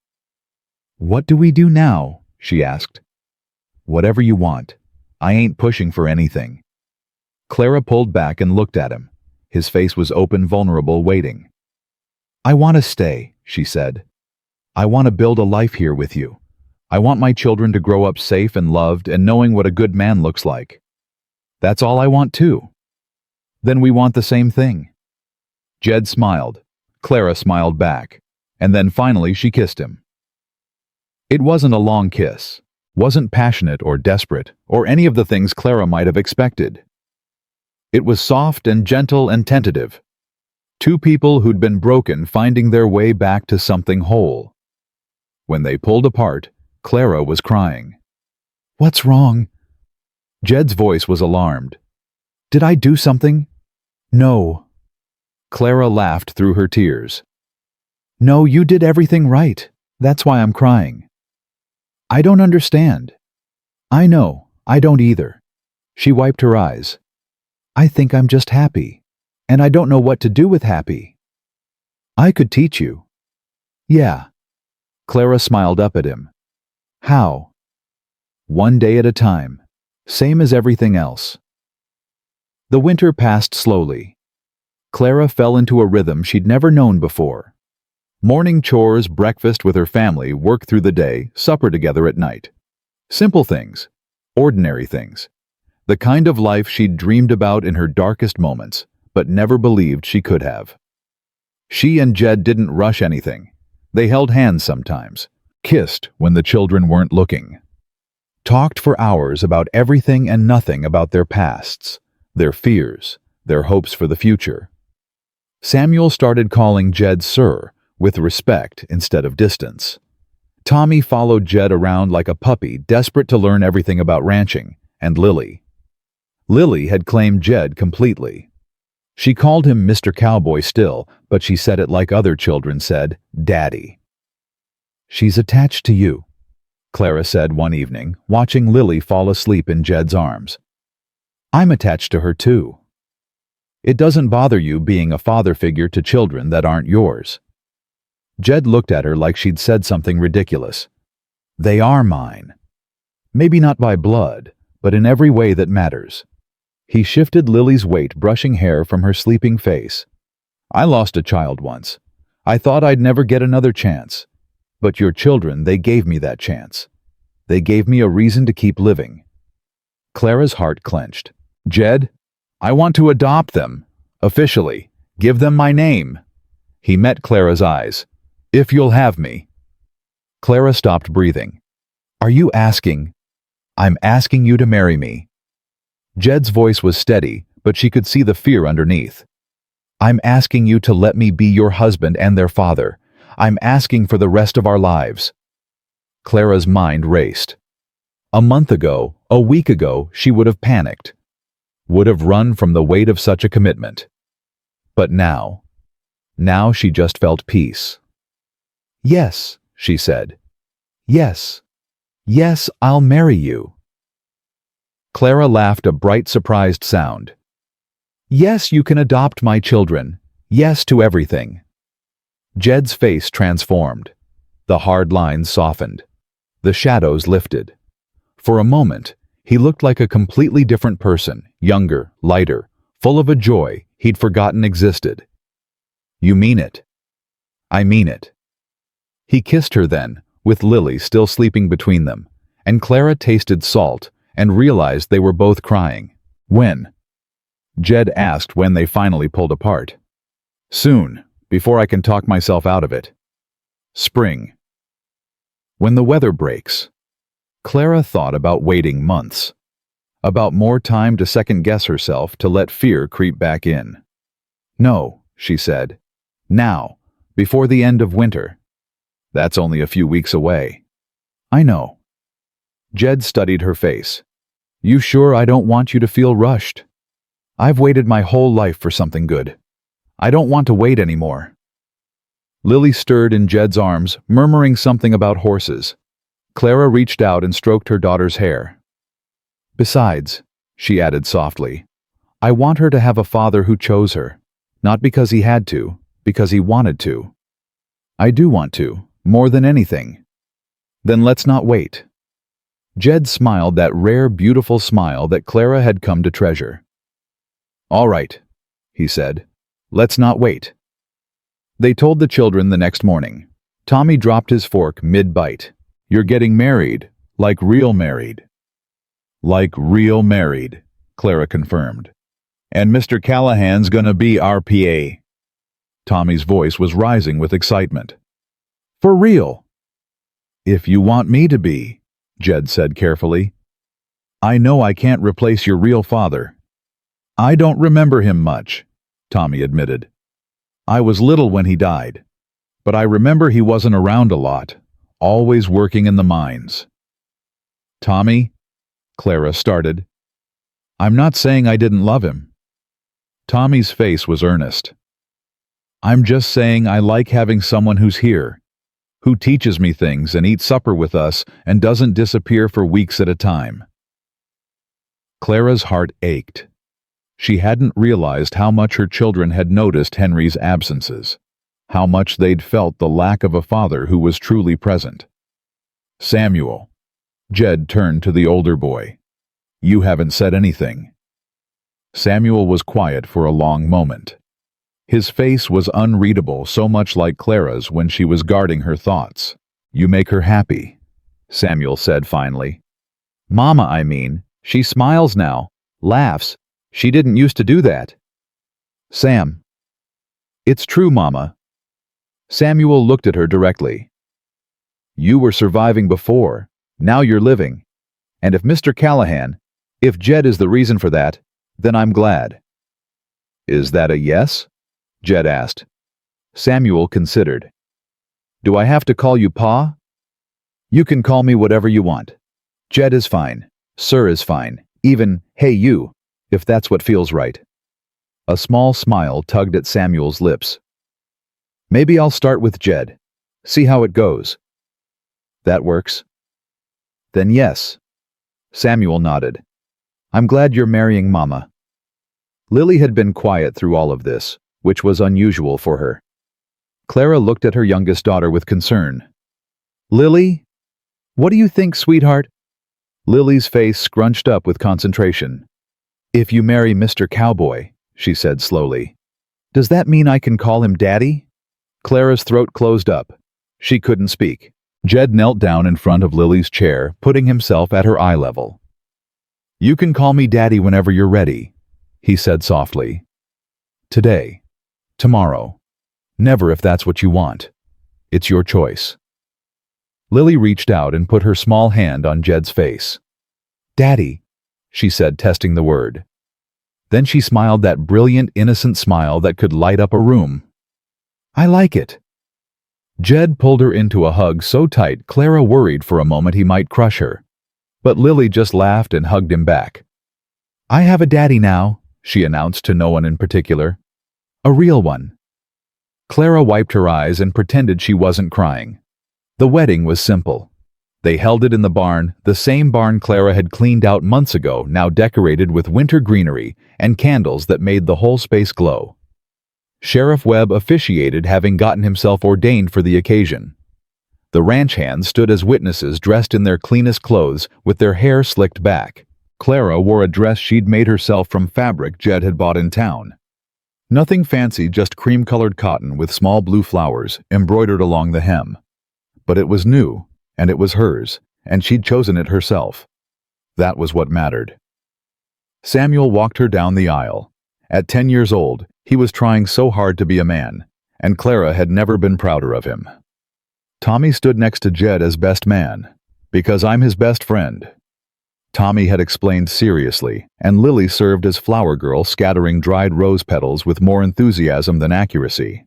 "What do we do now?" she asked. "Whatever you want. I ain't pushing for anything." Clara pulled back and looked at him. His face was open, vulnerable, waiting. "I want to stay," she said. "I want to build a life here with you. I want my children to grow up safe and loved and knowing what a good man looks like. That's all I want too." "Then we want the same thing." Jed smiled. Clara smiled back. And then finally she kissed him. It wasn't a long kiss, wasn't passionate or desperate, or any of the things Clara might have expected. It was soft and gentle and tentative. Two people who'd been broken finding their way back to something whole. When they pulled apart, Clara was crying. "What's wrong?" Jed's voice was alarmed. "Did I do something?" "No." Clara laughed through her tears. "No, you did everything right. That's why I'm crying." "I don't understand." "I know, I don't either." She wiped her eyes. "I think I'm just happy, and I don't know what to do with happy." "I could teach you." "Yeah." Clara smiled up at him. "How?" "One day at a time, same as everything else." The winter passed slowly. Clara fell into a rhythm she'd never known before. Morning chores, breakfast with her family, work through the day, supper together at night. Simple things, ordinary things. The kind of life she'd dreamed about in her darkest moments, but never believed she could have. She and Jed didn't rush anything. They held hands sometimes, kissed when the children weren't looking, talked for hours about everything and nothing about their pasts, their fears, their hopes for the future. Samuel started calling Jed Sir, with respect instead of distance. Tommy followed Jed around like a puppy, desperate to learn everything about ranching, and Lily. Lily had claimed Jed completely. She called him Mr. Cowboy still, but she said it like other children said, Daddy. "She's attached to you," Clara said one evening, watching Lily fall asleep in Jed's arms. "I'm attached to her too." "It doesn't bother you being a father figure to children that aren't yours." Jed looked at her like she'd said something ridiculous. "They are mine. Maybe not by blood, but in every way that matters." He shifted Lily's weight, brushing hair from her sleeping face. "I lost a child once. I thought I'd never get another chance. But your children, they gave me that chance. They gave me a reason to keep living." Clara's heart clenched. "Jed, I want to adopt them. Officially. Give them my name." He met Clara's eyes. "If you'll have me." Clara stopped breathing. "Are you asking?" "I'm asking you to marry me." Jed's voice was steady, but she could see the fear underneath. "I'm asking you to let me be your husband and their father. I'm asking for the rest of our lives." Clara's mind raced. A month ago, a week ago, she would have panicked, would have run from the weight of such a commitment. But now she just felt peace. "Yes," she said. "Yes. Yes, I'll marry you." Clara laughed a bright, surprised sound. "Yes, you can adopt my children. Yes to everything." Jed's face transformed. The hard lines softened. The shadows lifted. For a moment, he looked like a completely different person, younger, lighter, full of a joy he'd forgotten existed. "You mean it?" "I mean it." He kissed her then, with Lily still sleeping between them, and Clara tasted salt and realized they were both crying. "When?" Jed asked when they finally pulled apart. "Soon, before I can talk myself out of it." "Spring." "When the weather breaks." Clara thought about waiting months, about more time to second-guess herself, to let fear creep back in. "No," she said. "Now, before the end of winter." "That's only a few weeks away." "I know." Jed studied her face. "You sure I don't want you to feel rushed? I've waited my whole life for something good. I don't want to wait anymore." Lily stirred in Jed's arms, murmuring something about horses. Clara reached out and stroked her daughter's hair. "Besides," she added softly, "I want her to have a father who chose her, not because he had to, Because he wanted to. I do want to, more than anything. Then let's not wait. Jed smiled that rare, beautiful smile that Clara had come to treasure. All right, he said. Let's not wait. They told the children the next morning. Tommy dropped his fork mid-bite. You're getting married, like real married. Like real married, Clara confirmed. And Mr. Callahan's gonna be our PA. Tommy's voice was rising with excitement. For real? If you want me to be, Jed said carefully. I know I can't replace your real father. I don't remember him much, Tommy admitted. I was little when he died, but I remember he wasn't around a lot, always working in the mines. Tommy, Clara started. I'm not saying I didn't love him. Tommy's face was earnest. I'm just saying I like having someone who's here, who teaches me things and eats supper with us and doesn't disappear for weeks at a time. Clara's heart ached. She hadn't realized how much her children had noticed Henry's absences, how much they'd felt the lack of a father who was truly present. Samuel. Jed turned to the older boy. You haven't said anything. Samuel was quiet for a long moment. His face was unreadable, so much like Clara's when she was guarding her thoughts. You make her happy, Samuel said finally. Mama, I mean, she smiles now, laughs. She didn't used to do that. Sam. It's true, Mama. Samuel looked at her directly. You were surviving before, now you're living. And if Mr. Callahan, if Jed is the reason for that, then I'm glad. Is that a yes? Jed asked. Samuel considered. Do I have to call you Pa? You can call me whatever you want. Jed is fine. Sir is fine. Even, hey you, if that's what feels right. A small smile tugged at Samuel's lips. Maybe I'll start with Jed. See how it goes. That works. Then yes. Samuel nodded. I'm glad you're marrying Mama. Lily had been quiet through all of this, which was unusual for her. Clara looked at her youngest daughter with concern. Lily? What do you think, sweetheart? Lily's face scrunched up with concentration. If you marry Mr. Cowboy, she said slowly, does that mean I can call him Daddy? Clara's throat closed up. She couldn't speak. Jed knelt down in front of Lily's chair, putting himself at her eye level. You can call me Daddy whenever you're ready, he said softly. Today. Tomorrow. Never if that's what you want. It's your choice. Lily reached out and put her small hand on Jed's face. Daddy, she said, testing the word. Then she smiled that brilliant, innocent smile that could light up a room. I like it. Jed pulled her into a hug so tight Clara worried for a moment he might crush her. But Lily just laughed and hugged him back. I have a daddy now, she announced to no one in particular. A real one. Clara wiped her eyes and pretended she wasn't crying. The wedding was simple. They held it in the barn, the same barn Clara had cleaned out months ago, now decorated with winter greenery and candles that made the whole space glow. Sheriff Webb officiated, having gotten himself ordained for the occasion. The ranch hands stood as witnesses, dressed in their cleanest clothes, with their hair slicked back. Clara wore a dress she'd made herself from fabric Jed had bought in town. Nothing fancy, just cream-colored cotton with small blue flowers embroidered along the hem. But it was new, and it was hers, and she'd chosen it herself. That was what mattered. Samuel walked her down the aisle. At 10 years old, he was trying so hard to be a man, and Clara had never been prouder of him. Tommy stood next to Jed as best man, because I'm his best friend. Tommy had explained seriously, and Lily served as flower girl, scattering dried rose petals with more enthusiasm than accuracy.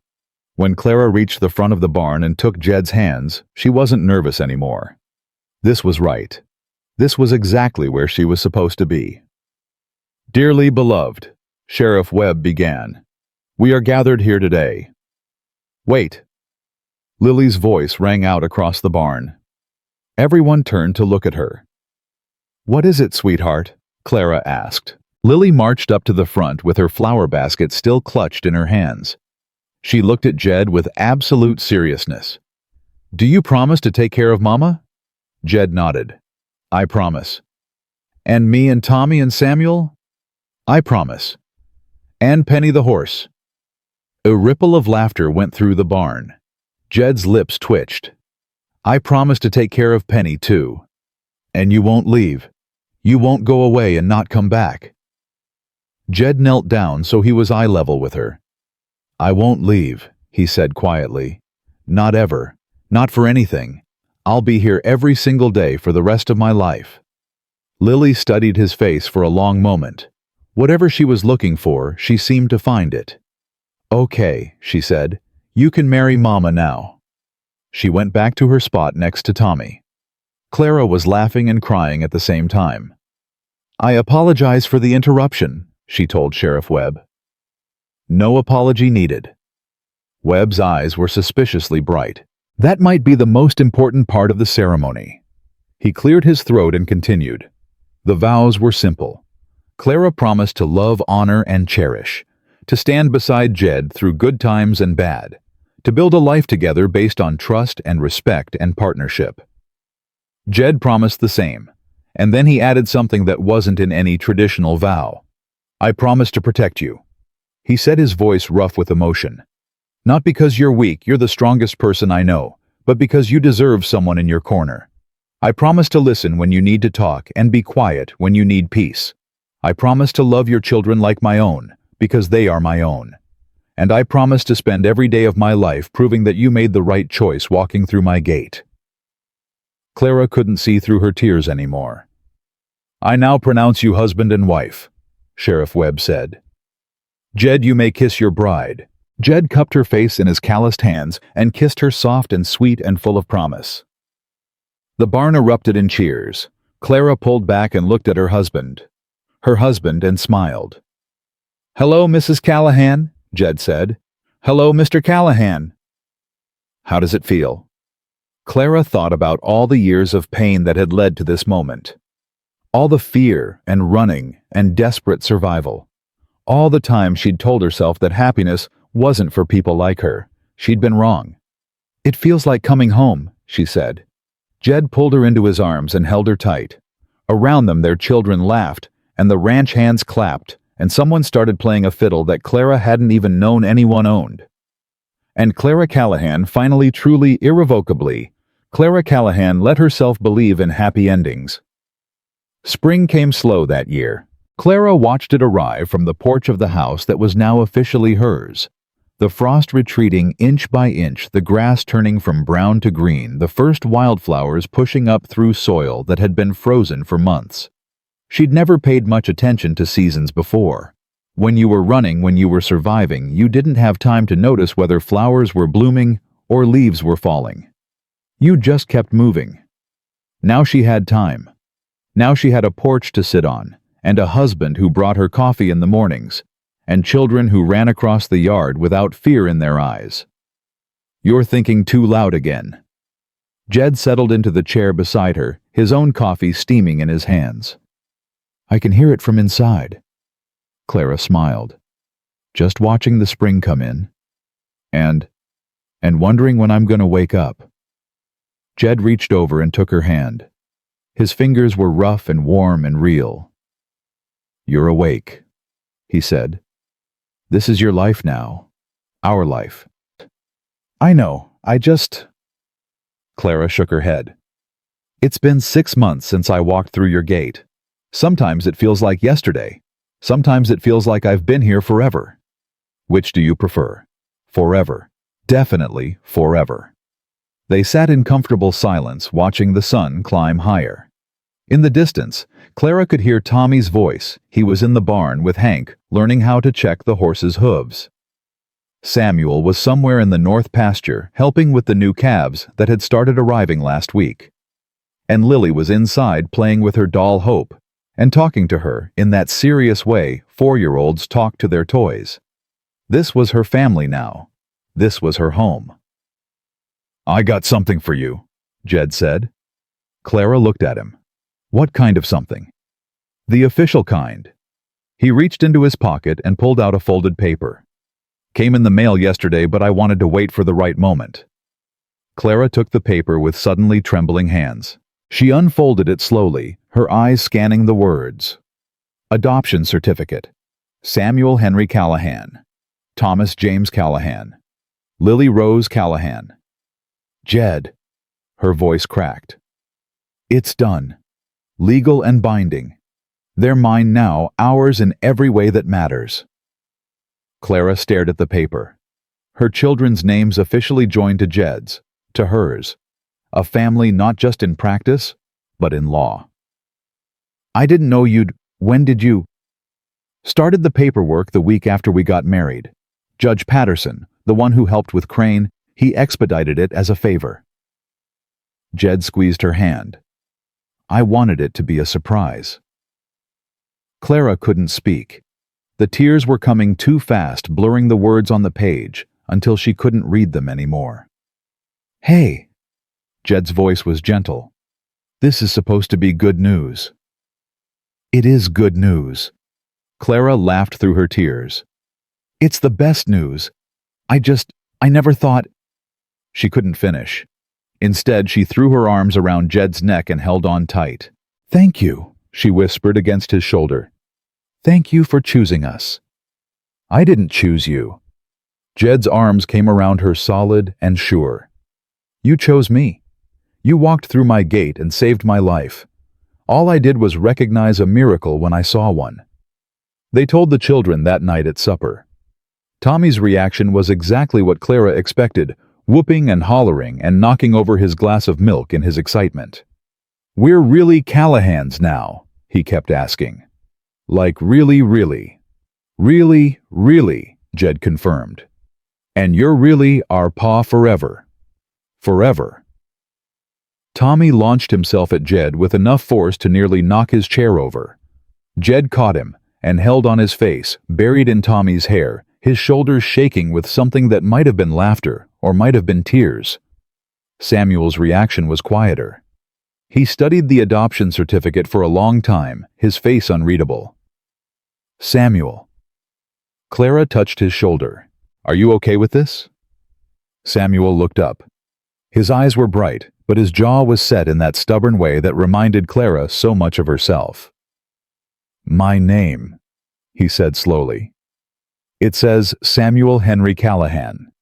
When Clara reached the front of the barn and took Jed's hands, she wasn't nervous anymore. This was right. This was exactly where she was supposed to be. Dearly beloved, Sheriff Webb began, we are gathered here today. Wait. Lily's voice rang out across the barn. Everyone turned to look at her. What is it, sweetheart? Clara asked. Lily marched up to the front with her flower basket still clutched in her hands. She looked at Jed with absolute seriousness. "Do you promise to take care of Mama?" Jed nodded. "I promise." "And me and Tommy and Samuel?" "I promise." "And Penny the horse." A ripple of laughter went through the barn. Jed's lips twitched. "I promise to take care of Penny, too. And you won't leave. You won't go away and not come back." Jed knelt down so he was eye level with her. "I won't leave," he said quietly. "Not ever. Not for anything. I'll be here every single day for the rest of my life." Lily studied his face for a long moment. Whatever she was looking for, she seemed to find it. "Okay," she said. "You can marry Mama now." She went back to her spot next to Tommy. Clara was laughing and crying at the same time. "I apologize for the interruption," she told Sheriff Webb. "No apology needed." Webb's eyes were suspiciously bright. That might be the most important part of the ceremony. He cleared his throat and continued. The vows were simple. Clara promised to love, honor, and cherish, to stand beside Jed through good times and bad, to build a life together based on trust and respect and partnership. Jed promised the same, and then he added something that wasn't in any traditional vow. "I promise to protect you." He said, his voice rough with emotion. "Not because you're weak, you're the strongest person I know, but because you deserve someone in your corner. I promise to listen when you need to talk and be quiet when you need peace. I promise to love your children like my own, because they are my own. And I promise to spend every day of my life proving that you made the right choice walking through my gate." Clara couldn't see through her tears anymore. "I now pronounce you husband and wife," Sheriff Webb said. "Jed, you may kiss your bride." Jed cupped her face in his calloused hands and kissed her soft and sweet and full of promise. The barn erupted in cheers. Clara pulled back and looked at her husband, and smiled. "Hello, Mrs. Callahan," Jed said. "Hello, Mr. Callahan." "How does it feel?" Clara thought about all the years of pain that had led to this moment. All the fear and running and desperate survival. All the time she'd told herself that happiness wasn't for people like her. She'd been wrong. "It feels like coming home," she said. Jed pulled her into his arms and held her tight. Around them their children laughed, and the ranch hands clapped, and someone started playing a fiddle that Clara hadn't even known anyone owned. And Clara Callahan finally, truly, irrevocably, Clara Callahan let herself believe in happy endings. Spring came slow that year. Clara watched it arrive from the porch of the house that was now officially hers. The frost retreating inch by inch, the grass turning from brown to green, the first wildflowers pushing up through soil that had been frozen for months. She'd never paid much attention to seasons before. When you were running, when you were surviving, you didn't have time to notice whether flowers were blooming or leaves were falling. You just kept moving. Now she had time. Now she had a porch to sit on, and a husband who brought her coffee in the mornings, and children who ran across the yard without fear in their eyes. "You're thinking too loud again." Jed settled into the chair beside her, his own coffee steaming in his hands. "I can hear it from inside." Clara smiled. "Just watching the spring come in. And wondering when I'm going to wake up." Jed reached over and took her hand. His fingers were rough and warm and real. "You're awake," he said. "This is your life now. Our life." "I know, Clara shook her head. "It's been 6 months since I walked through your gate. Sometimes it feels like yesterday. Sometimes it feels like I've been here forever." "Which do you prefer?" "Forever. Definitely forever." They sat in comfortable silence, watching the sun climb higher. In the distance, Clara could hear Tommy's voice. He was in the barn with Hank, learning how to check the horse's hooves. Samuel was somewhere in the north pasture, helping with the new calves that had started arriving last week. And Lily was inside playing with her doll Hope, and talking to her in that serious way 4-year-olds talk to their toys. This was her family now. This was her home. "I got something for you," Jed said. Clara looked at him. "What kind of something?" "The official kind." He reached into his pocket and pulled out a folded paper. Came in the mail yesterday, but I wanted to wait for the right moment. Clara took the paper with suddenly trembling hands. She unfolded it slowly, her eyes scanning the words. Adoption certificate. Samuel Henry Callahan. Thomas James Callahan. Lily Rose Callahan. Jed. Her voice cracked. It's done. Legal and binding. They're mine now, ours in every way that matters. Clara stared at the paper. Her children's names officially joined to Jed's, to hers. A family not just in practice, but in law. I didn't know you'd... When did you... Started the paperwork the week after we got married. Judge Patterson, the one who helped with Crane, he expedited it as a favor. Jed squeezed her hand. I wanted it to be a surprise. Clara couldn't speak. The tears were coming too fast, blurring the words on the page, until she couldn't read them anymore. Hey! Jed's voice was gentle. This is supposed to be good news. It is good news. Clara laughed through her tears. It's the best news. I never thought... She couldn't finish. Instead, she threw her arms around Jed's neck and held on tight. Thank you, she whispered against his shoulder. Thank you for choosing us. I didn't choose you. Jed's arms came around her solid and sure. You chose me. You walked through my gate and saved my life. All I did was recognize a miracle when I saw one. They told the children that night at supper. Tommy's reaction was exactly what Clara expected, whooping and hollering and knocking over his glass of milk in his excitement. We're really Callahans now, he kept asking. Like really, really. Really, really, Jed confirmed. And you're really our pa forever. Forever. Tommy launched himself at Jed with enough force to nearly knock his chair over. Jed caught him and held on his face, buried in Tommy's hair, his shoulders shaking with something that might have been laughter or might have been tears. Samuel's reaction was quieter. He studied the adoption certificate for a long time, his face unreadable. Samuel. Clara touched his shoulder. Are you okay with this? Samuel looked up. His eyes were bright, but his jaw was set in that stubborn way that reminded Clara so much of herself. My name, he said slowly. It says Samuel Henry Callahan.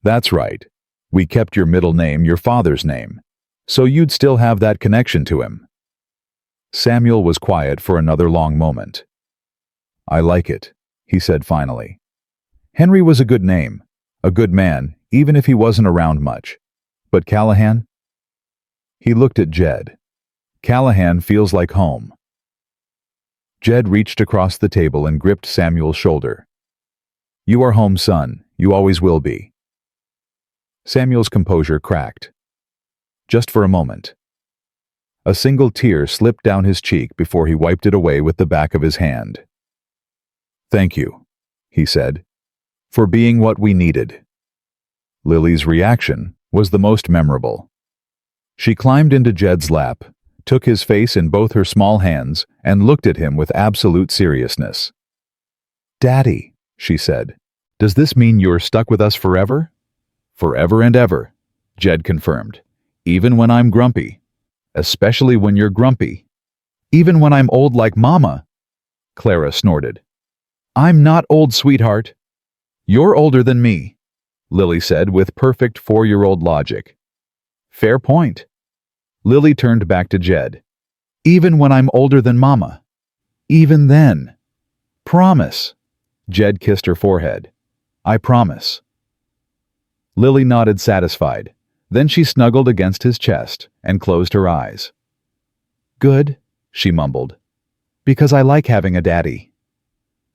That's right. We kept your middle name, your father's name, so you'd still have that connection to him. Samuel was quiet for another long moment. I like it, he said finally. Henry was a good name, a good man, even if he wasn't around much. But Callahan? He looked at Jed. Callahan feels like home. Jed reached across the table and gripped Samuel's shoulder. You are home, son. You always will be. Samuel's composure cracked. Just for a moment. A single tear slipped down his cheek before he wiped it away with the back of his hand. Thank you, he said, for being what we needed. Lily's reaction was the most memorable. She climbed into Jed's lap, took his face in both her small hands, and looked at him with absolute seriousness. Daddy, she said, does this mean you're stuck with us forever? Forever and ever, Jed confirmed. Even when I'm grumpy. Especially when you're grumpy. Even when I'm old like Mama, Clara snorted. I'm not old, sweetheart. You're older than me, Lily said with perfect 4-year-old logic. Fair point. Lily turned back to Jed. Even when I'm older than Mama. Even then. Promise. Jed kissed her forehead. I promise. Lily nodded satisfied. Then she snuggled against his chest and closed her eyes. Good, she mumbled. Because I like having a daddy.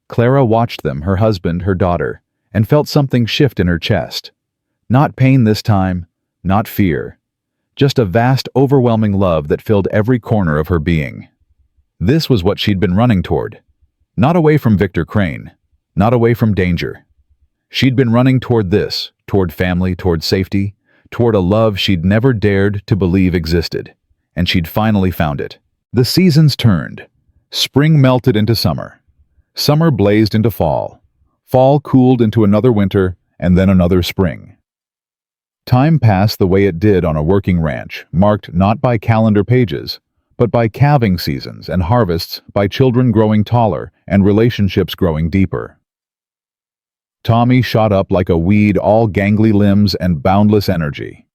Clara watched them, her husband, her daughter, and felt something shift in her chest. Not pain this time, not fear. Just a vast, overwhelming love that filled every corner of her being. This was what she'd been running toward. Not away from Victor Crane. Not away from danger. She'd been running toward this, toward family, toward safety, toward a love she'd never dared to believe existed. And she'd finally found it. The seasons turned. Spring melted into summer. Summer blazed into fall. Fall cooled into another winter, and then another spring. Time passed the way it did on a working ranch, marked not by calendar pages, but by calving seasons and harvests, by children growing taller and relationships growing deeper. Tommy shot up like a weed, all gangly limbs and boundless energy.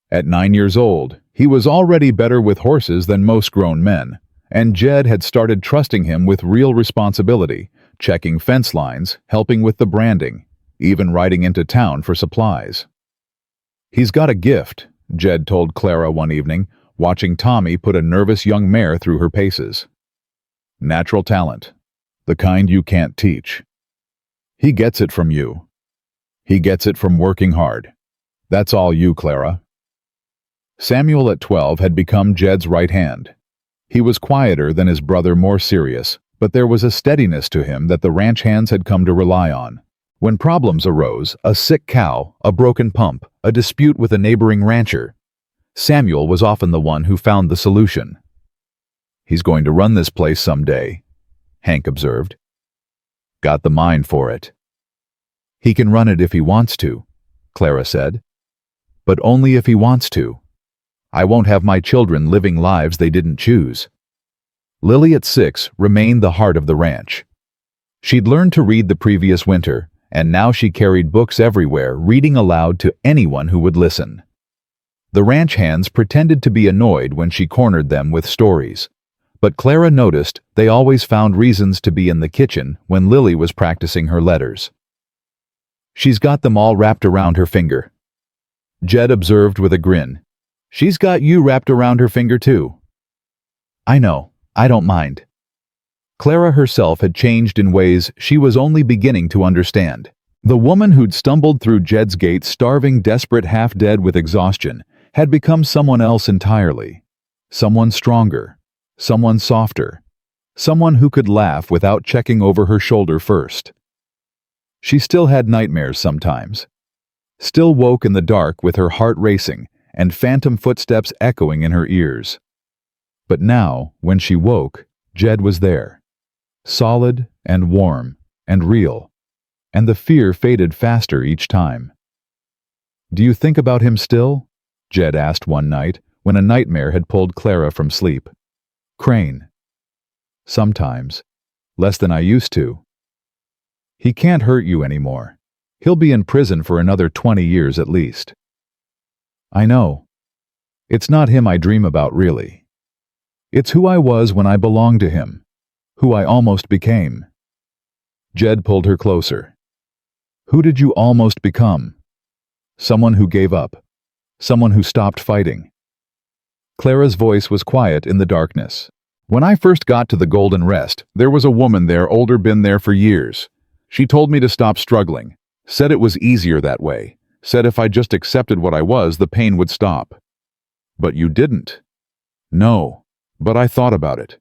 At 9 years old, he was already better with horses than most grown men, and Jed had started trusting him with real responsibility, checking fence lines, helping with the branding, even riding into town for supplies. "He's got a gift," Jed told Clara one evening, watching Tommy put a nervous young mare through her paces. "Natural talent, the kind you can't teach. He gets it from you. He gets it from working hard. That's all you, Clara." Samuel at 12 had become Jed's right hand. He was quieter than his brother, more serious, but there was a steadiness to him that the ranch hands had come to rely on. When problems arose, a sick cow, a broken pump, a dispute with a neighboring rancher, Samuel was often the one who found the solution. "He's going to run this place someday," Hank observed. "Got the mind for it." "He can run it if he wants to," Clara said. "But only if he wants to. I won't have my children living lives they didn't choose." Lily at 6 remained the heart of the ranch. She'd learned to read the previous winter, and now she carried books everywhere, reading aloud to anyone who would listen. The ranch hands pretended to be annoyed when she cornered them with stories, but Clara noticed they always found reasons to be in the kitchen when Lily was practicing her letters. "She's got them all wrapped around her finger," Jed observed with a grin. "She's got you wrapped around her finger too." "I know, I don't mind." Clara herself had changed in ways she was only beginning to understand. The woman who'd stumbled through Jed's gate starving, desperate, half-dead with exhaustion, had become someone else entirely. Someone stronger, someone softer, someone who could laugh without checking over her shoulder first. She still had nightmares sometimes. Still woke in the dark with her heart racing and phantom footsteps echoing in her ears. But now, when she woke, Jed was there. Solid and warm and real, and the fear faded faster each time. "Do you think about him still?" Jed asked one night when a nightmare had pulled Clara from sleep. "Crane." "Sometimes. Less than I used to." "He can't hurt you anymore. He'll be in prison for another 20 years at least." "I know. It's not him I dream about, really. It's who I was when I belonged to him. Who I almost became." Jed pulled her closer. "Who did you almost become?" "Someone who gave up. Someone who stopped fighting." Clara's voice was quiet in the darkness. "When I first got to the Golden Rest, there was a woman there, older, been there for years. She told me to stop struggling. Said it was easier that way. Said if I just accepted what I was, the pain would stop." "But you didn't." "No, but I thought about it.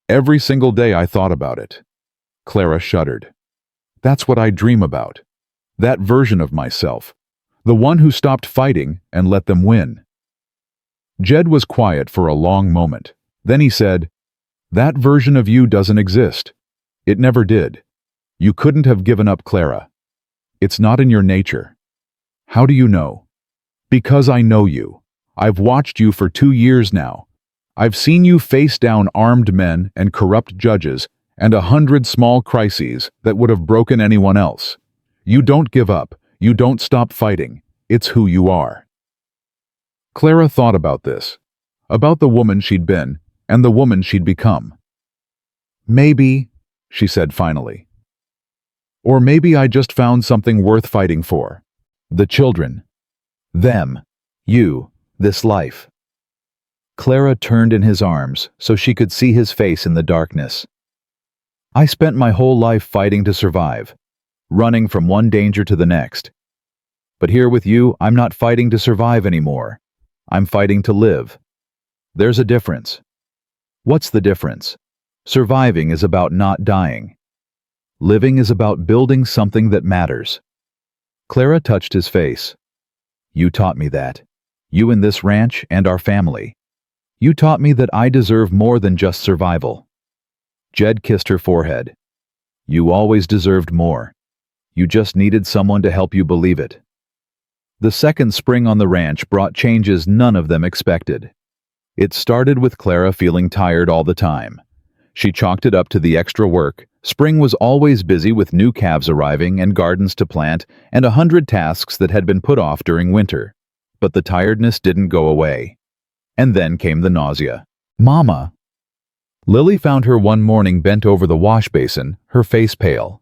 Every single day I thought about it." Clara shuddered. "That's what I dream about. That version of myself. The one who stopped fighting and let them win." Jed was quiet for a long moment. Then he said, "That version of you doesn't exist. It never did. You couldn't have given up, Clara. It's not in your nature." "How do you know?" "Because I know you. I've watched you for 2 years now. I've seen you face down armed men and corrupt judges and 100 small crises that would have broken anyone else. You don't give up. You don't stop fighting. It's who you are." Clara thought about this, about the woman she'd been and the woman she'd become. "Maybe," she said finally. "Or maybe I just found something worth fighting for. The children. Them. You. This life." Clara turned in his arms so she could see his face in the darkness. "I spent my whole life fighting to survive, running from one danger to the next. But here with you, I'm not fighting to survive anymore. I'm fighting to live. There's a difference." "What's the difference?" "Surviving is about not dying. Living is about building something that matters." Clara touched his face. "You taught me that. You and this ranch and our family. You taught me that I deserve more than just survival." Jed kissed her forehead. "You always deserved more. You just needed someone to help you believe it. The second spring on the ranch brought changes none of them expected. It started with Clara feeling tired all the time. She chalked it up to the extra work. Spring was always busy with new calves arriving and gardens to plant and 100 tasks that had been put off during winter. But the tiredness didn't go away. And then came the nausea. "Mama." Lily found her one morning bent over the wash basin, her face pale.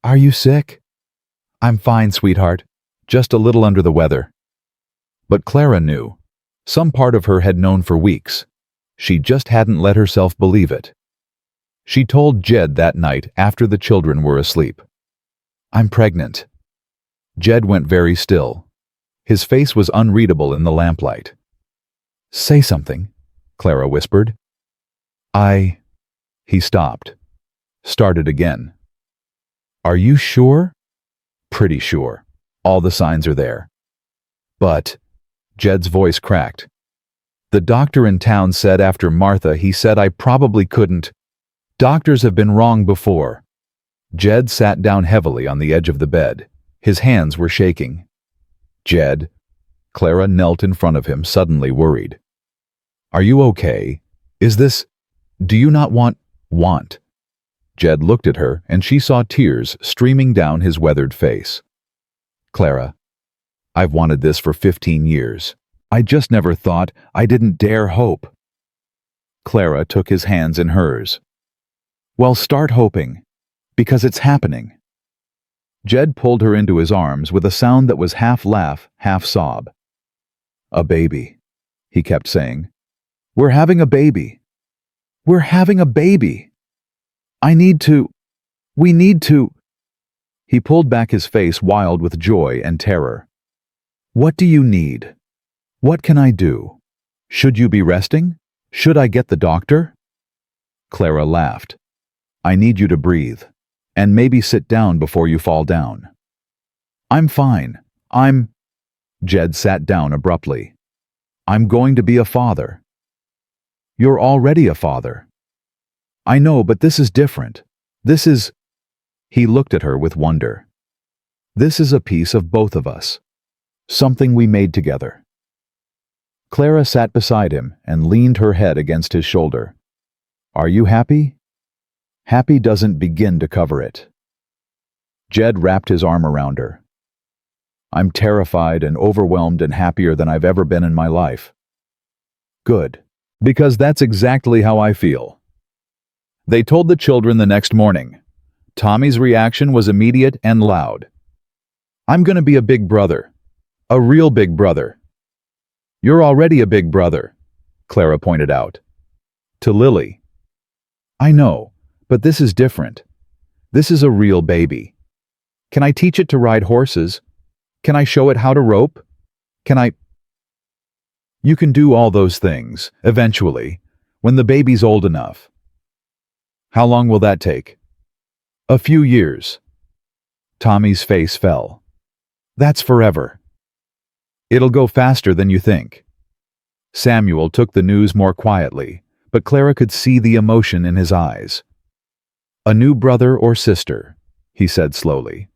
"Are you sick?" "I'm fine, sweetheart. Just a little under the weather." But Clara knew. Some part of her had known for weeks. She just hadn't let herself believe it. She told Jed that night after the children were asleep. "I'm pregnant." Jed went very still. His face was unreadable in the lamplight. "Say something," Clara whispered. He stopped. Started again. "Are you sure?" "Pretty sure. All the signs are there." "But," Jed's voice cracked. "The doctor in town said after Martha, he said I probably couldn't. Doctors have been wrong before." Jed sat down heavily on the edge of the bed. His hands were shaking. "Jed." Clara knelt in front of him, suddenly worried. "Are you okay? Is this... Do you not want... Jed looked at her, and she saw tears streaming down his weathered face. "Clara, I've wanted this for 15 years. I just never thought, I didn't dare hope." Clara took his hands in hers. "Well, start hoping, because it's happening." Jed pulled her into his arms with a sound that was half laugh, half sob. "A baby," he kept saying. "We're having a baby. We're having a baby. We need to." He pulled back his face wild with joy and terror. "What do you need? What can I do? Should you be resting? Should I get the doctor?" Clara laughed. "I need you to breathe, and maybe sit down before you fall down." "I'm fine. Jed sat down abruptly. "I'm going to be a father." "You're already a father." "I know, but this is different. This is..." He looked at her with wonder. "This is a piece of both of us. Something we made together." Clara sat beside him and leaned her head against his shoulder. "Are you happy?" "Happy doesn't begin to cover it." Jed wrapped his arm around her. "I'm terrified and overwhelmed and happier than I've ever been in my life." "Good, because that's exactly how I feel." They told the children the next morning. Tommy's reaction was immediate and loud. "I'm going to be a big brother. A real big brother." "You're already a big brother," Clara pointed out. To Lily. "I know, but this is different. This is a real baby. Can I teach it to ride horses? Can I show it how to rope? Can I..." "You can do all those things, eventually, when the baby's old enough." "How long will that take?" "A few years." Tommy's face fell. "That's forever." "It'll go faster than you think." Samuel took the news more quietly, but Clara could see the emotion in his eyes. "A new brother or sister," he said slowly.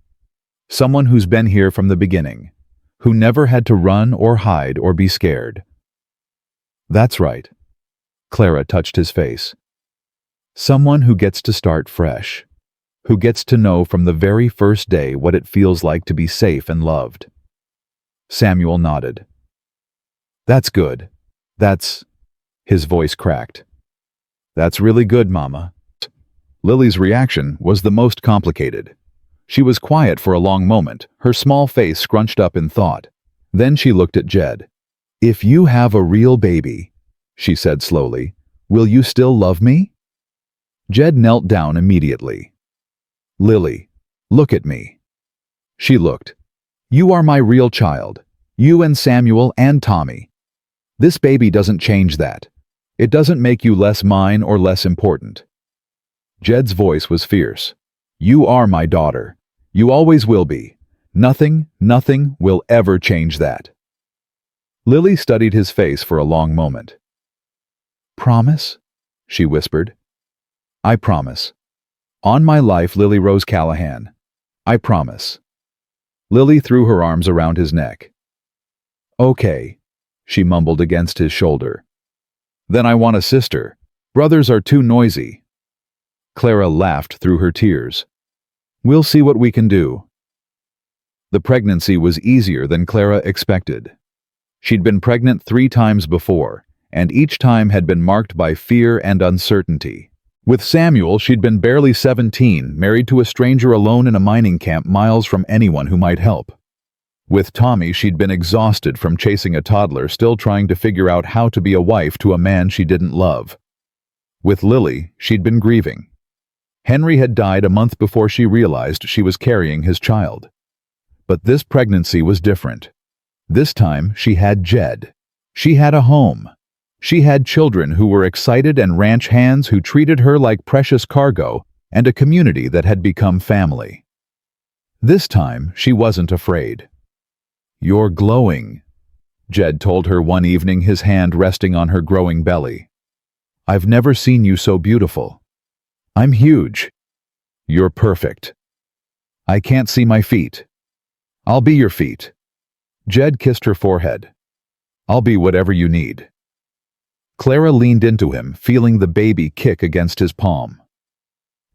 "Someone who's been here from the beginning, who never had to run or hide or be scared." "That's right." Clara touched his face. "Someone who gets to start fresh, who gets to know from the very first day what it feels like to be safe and loved." Samuel nodded. "That's good. His voice cracked. "That's really good, Mama." Lily's reaction was the most complicated. She was quiet for a long moment, her small face scrunched up in thought. Then she looked at Jed. "If you have a real baby," she said slowly, "will you still love me?" Jed knelt down immediately. "Lily, look at me." She looked. "You are my real child. You and Samuel and Tommy. This baby doesn't change that. It doesn't make you less mine or less important." Jed's voice was fierce. "You are my daughter. You always will be. Nothing will ever change that." Lily studied his face for a long moment. "Promise?" she whispered. "I promise. On my life, Lily Rose Callahan. I promise. Lily threw her arms around his neck. Okay, she mumbled against his shoulder. Then I want a sister. Brothers are too noisy. Clara laughed through her tears. We'll see what we can do. The pregnancy was easier than Clara expected. She'd been pregnant 3 times before, and each time had been marked by fear and uncertainty. With Samuel, she'd been barely 17, married to a stranger alone in a mining camp miles from anyone who might help. With Tommy, she'd been exhausted from chasing a toddler, still trying to figure out how to be a wife to a man she didn't love. With Lily, she'd been grieving. Henry had died a month before she realized she was carrying his child. But this pregnancy was different. This time, she had Jed. She had a home. She had children who were excited and ranch hands who treated her like precious cargo, and a community that had become family. This time, she wasn't afraid. You're glowing, Jed told her one evening, his hand resting on her growing belly. I've never seen you so beautiful. I'm huge. You're perfect. I can't see my feet. I'll be your feet. Jed kissed her forehead. I'll be whatever you need. Clara leaned into him, feeling the baby kick against his palm.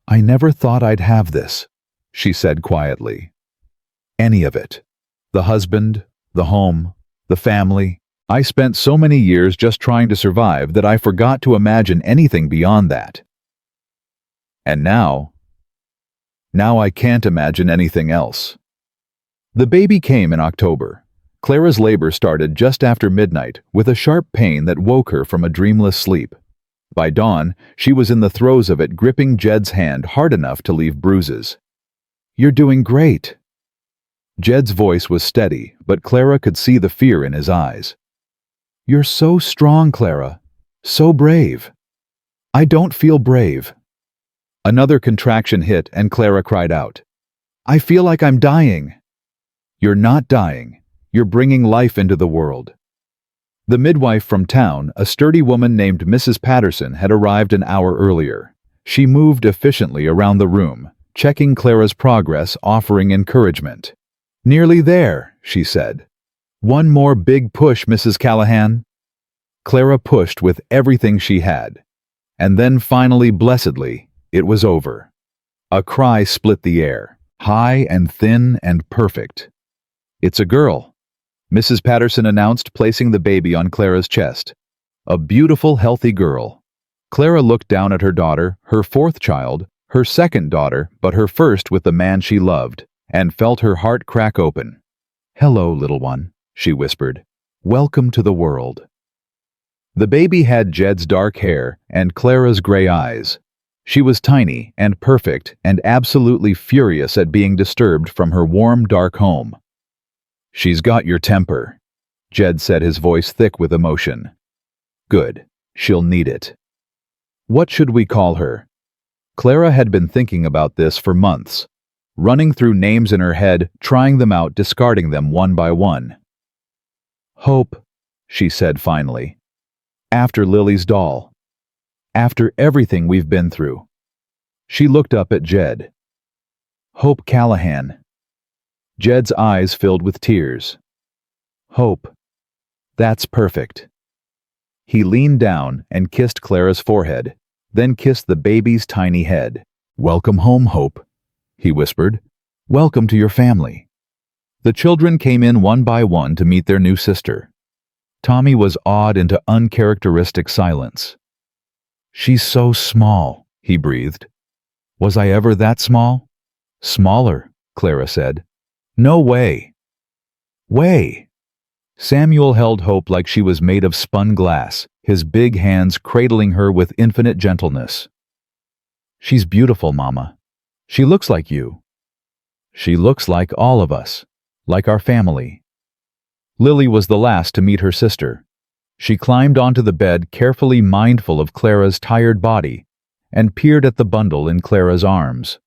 I never thought I'd have this, she said quietly. Any of it. The husband, the home, the family. I spent so many years just trying to survive that I forgot to imagine anything beyond that. And now I can't imagine anything else. The baby came in October. Clara's labor started just after midnight with a sharp pain that woke her from a dreamless sleep. By dawn, she was in the throes of it, gripping Jed's hand hard enough to leave bruises. You're doing great. Jed's voice was steady, but Clara could see the fear in his eyes. You're so strong, Clara. So brave. I don't feel brave. Another contraction hit and Clara cried out. I feel like I'm dying. You're not dying. You're bringing life into the world. The midwife from town, a sturdy woman named Mrs. Patterson, had arrived an hour earlier. She moved efficiently around the room, checking Clara's progress, offering encouragement. Nearly there, she said. One more big push, Mrs. Callahan. Clara pushed with everything she had. And then finally, blessedly, it was over. A cry split the air, high and thin and perfect. It's a girl, Mrs. Patterson announced, placing the baby on Clara's chest. A beautiful, healthy girl. Clara looked down at her daughter, her 4th child, her 2nd daughter, but her first with the man she loved, and felt her heart crack open. Hello, little one, she whispered. Welcome to the world. The baby had Jed's dark hair and Clara's gray eyes. She was tiny and perfect and absolutely furious at being disturbed from her warm, dark home. She's got your temper, Jed said, his voice thick with emotion. Good, she'll need it. What should we call her? Clara had been thinking about this for months, running through names in her head, trying them out, discarding them one by one. Hope, she said finally. After Lily's doll. After everything we've been through. She looked up at Jed. Hope Callahan. Jed's eyes filled with tears. Hope. That's perfect. He leaned down and kissed Clara's forehead, then kissed the baby's tiny head. Welcome home, Hope, he whispered. Welcome to your family. The children came in one by one to meet their new sister. Tommy was awed into uncharacteristic silence. She's so small, he breathed. Was I ever that small? Smaller, Clara said. No way. Way. Samuel held Hope like she was made of spun glass, his big hands cradling her with infinite gentleness. She's beautiful, Mama. She looks like you. She looks like all of us, like our family. Lily was the last to meet her sister. She climbed onto the bed, carefully mindful of Clara's tired body, and peered at the bundle in Clara's arms.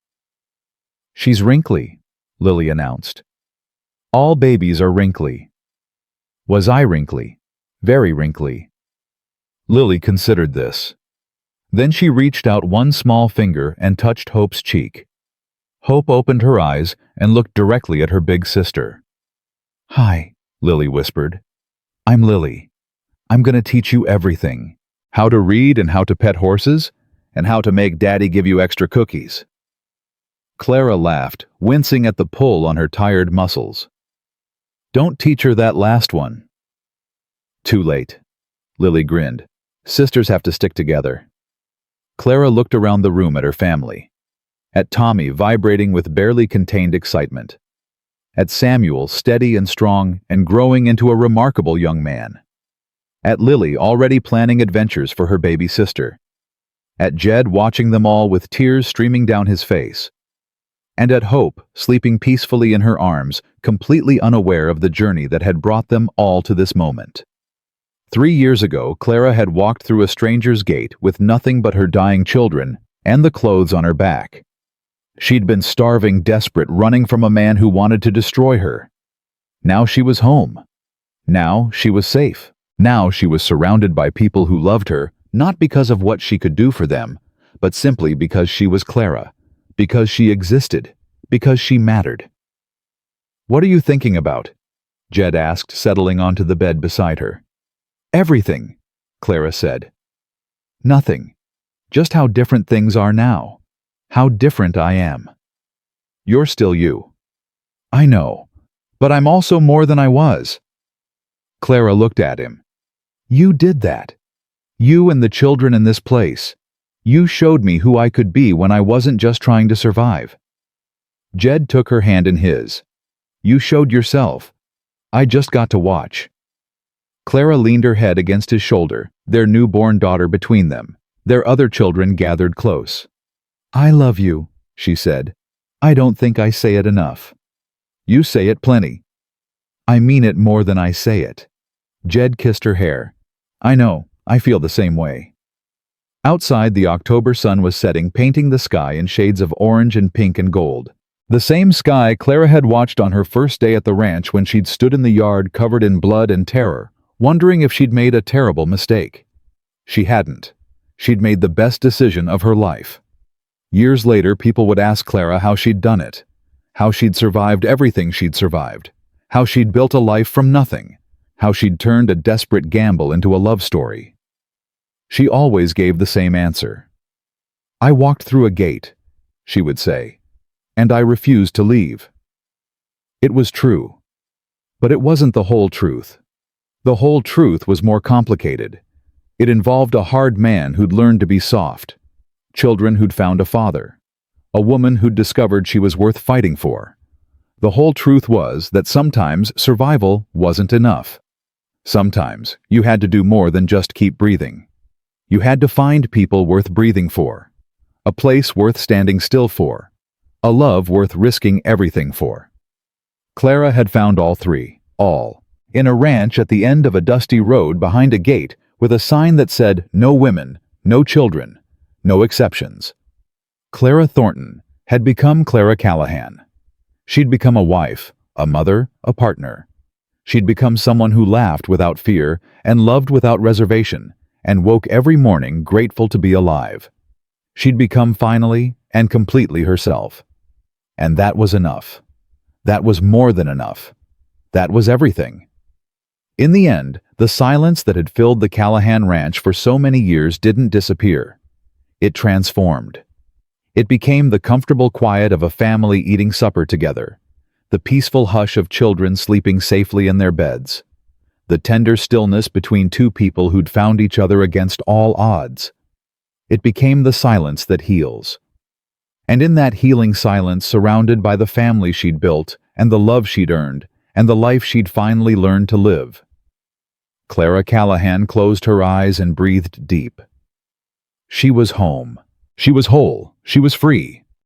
She's wrinkly, Lily announced. All babies are wrinkly. Was I wrinkly? Very wrinkly. Lily considered this. Then she reached out one small finger and touched Hope's cheek. Hope opened her eyes and looked directly at her big sister. "Hi," Lily whispered. "I'm Lily. I'm going to teach you everything. How to read and how to pet horses, and how to make Daddy give you extra cookies." Clara laughed, wincing at the pull on her tired muscles. "Don't teach her that last one." "Too late." Lily grinned. "Sisters have to stick together." Clara looked around the room at her family. At Tommy, vibrating with barely contained excitement. At Samuel, steady and strong and growing into a remarkable young man. At Lily, already planning adventures for her baby sister. At Jed, watching them all with tears streaming down his face. And at Hope, sleeping peacefully in her arms, completely unaware of the journey that had brought them all to this moment. 3 years ago, Clara had walked through a stranger's gate with nothing but her dying children and the clothes on her back. She'd been starving, desperate, running from a man who wanted to destroy her. Now she was home. Now she was safe. Now she was surrounded by people who loved her, not because of what she could do for them, but simply because she was Clara, because she existed, because she mattered. "What are you thinking about?" Jed asked, settling onto the bed beside her. "Everything," Clara said. "Nothing. Just how different things are now. How different I am." "You're still you." "I know, but I'm also more than I was." Clara looked at him. "You did that. You and the children in this place. You showed me who I could be when I wasn't just trying to survive." Jed took her hand in his. "You showed yourself. I just got to watch." Clara leaned her head against his shoulder, their newborn daughter between them, their other children gathered close. "I love you," she said. "I don't think I say it enough." "You say it plenty." "I mean it more than I say it." Jed kissed her hair. "I know, I feel the same way." Outside, the October sun was setting, painting the sky in shades of orange and pink and gold. The same sky Clara had watched on her first day at the ranch when she'd stood in the yard covered in blood and terror, wondering if she'd made a terrible mistake. She hadn't. She'd made the best decision of her life. Years later, people would ask Clara how she'd done it, how she'd survived everything she'd survived, how she'd built a life from nothing, how she'd turned a desperate gamble into a love story. She always gave the same answer. "I walked through a gate," she would say, "and I refused to leave." It was true. But it wasn't the whole truth. The whole truth was more complicated. It involved a hard man who'd learned to be soft, children who'd found a father, a woman who'd discovered she was worth fighting for. The whole truth was that sometimes survival wasn't enough. Sometimes you had to do more than just keep breathing. You had to find people worth breathing for, a place worth standing still for, a love worth risking everything for. Clara had found all three, all, in a ranch at the end of a dusty road behind a gate with a sign that said, "No women, no children, no exceptions." Clara Thornton had become Clara Callahan. She'd become a wife, a mother, a partner. She'd become someone who laughed without fear and loved without reservation and woke every morning grateful to be alive. She'd become finally and completely herself. And that was enough. That was more than enough. That was everything. In the end, the silence that had filled the Callahan Ranch for so many years didn't disappear. It transformed. It became the comfortable quiet of a family eating supper together, the peaceful hush of children sleeping safely in their beds, the tender stillness between two people who'd found each other against all odds. It became the silence that heals. And in that healing silence, surrounded by the family she'd built and the love she'd earned and the life she'd finally learned to live, Clara Callahan closed her eyes and breathed deep. She was home. She was whole. She was free.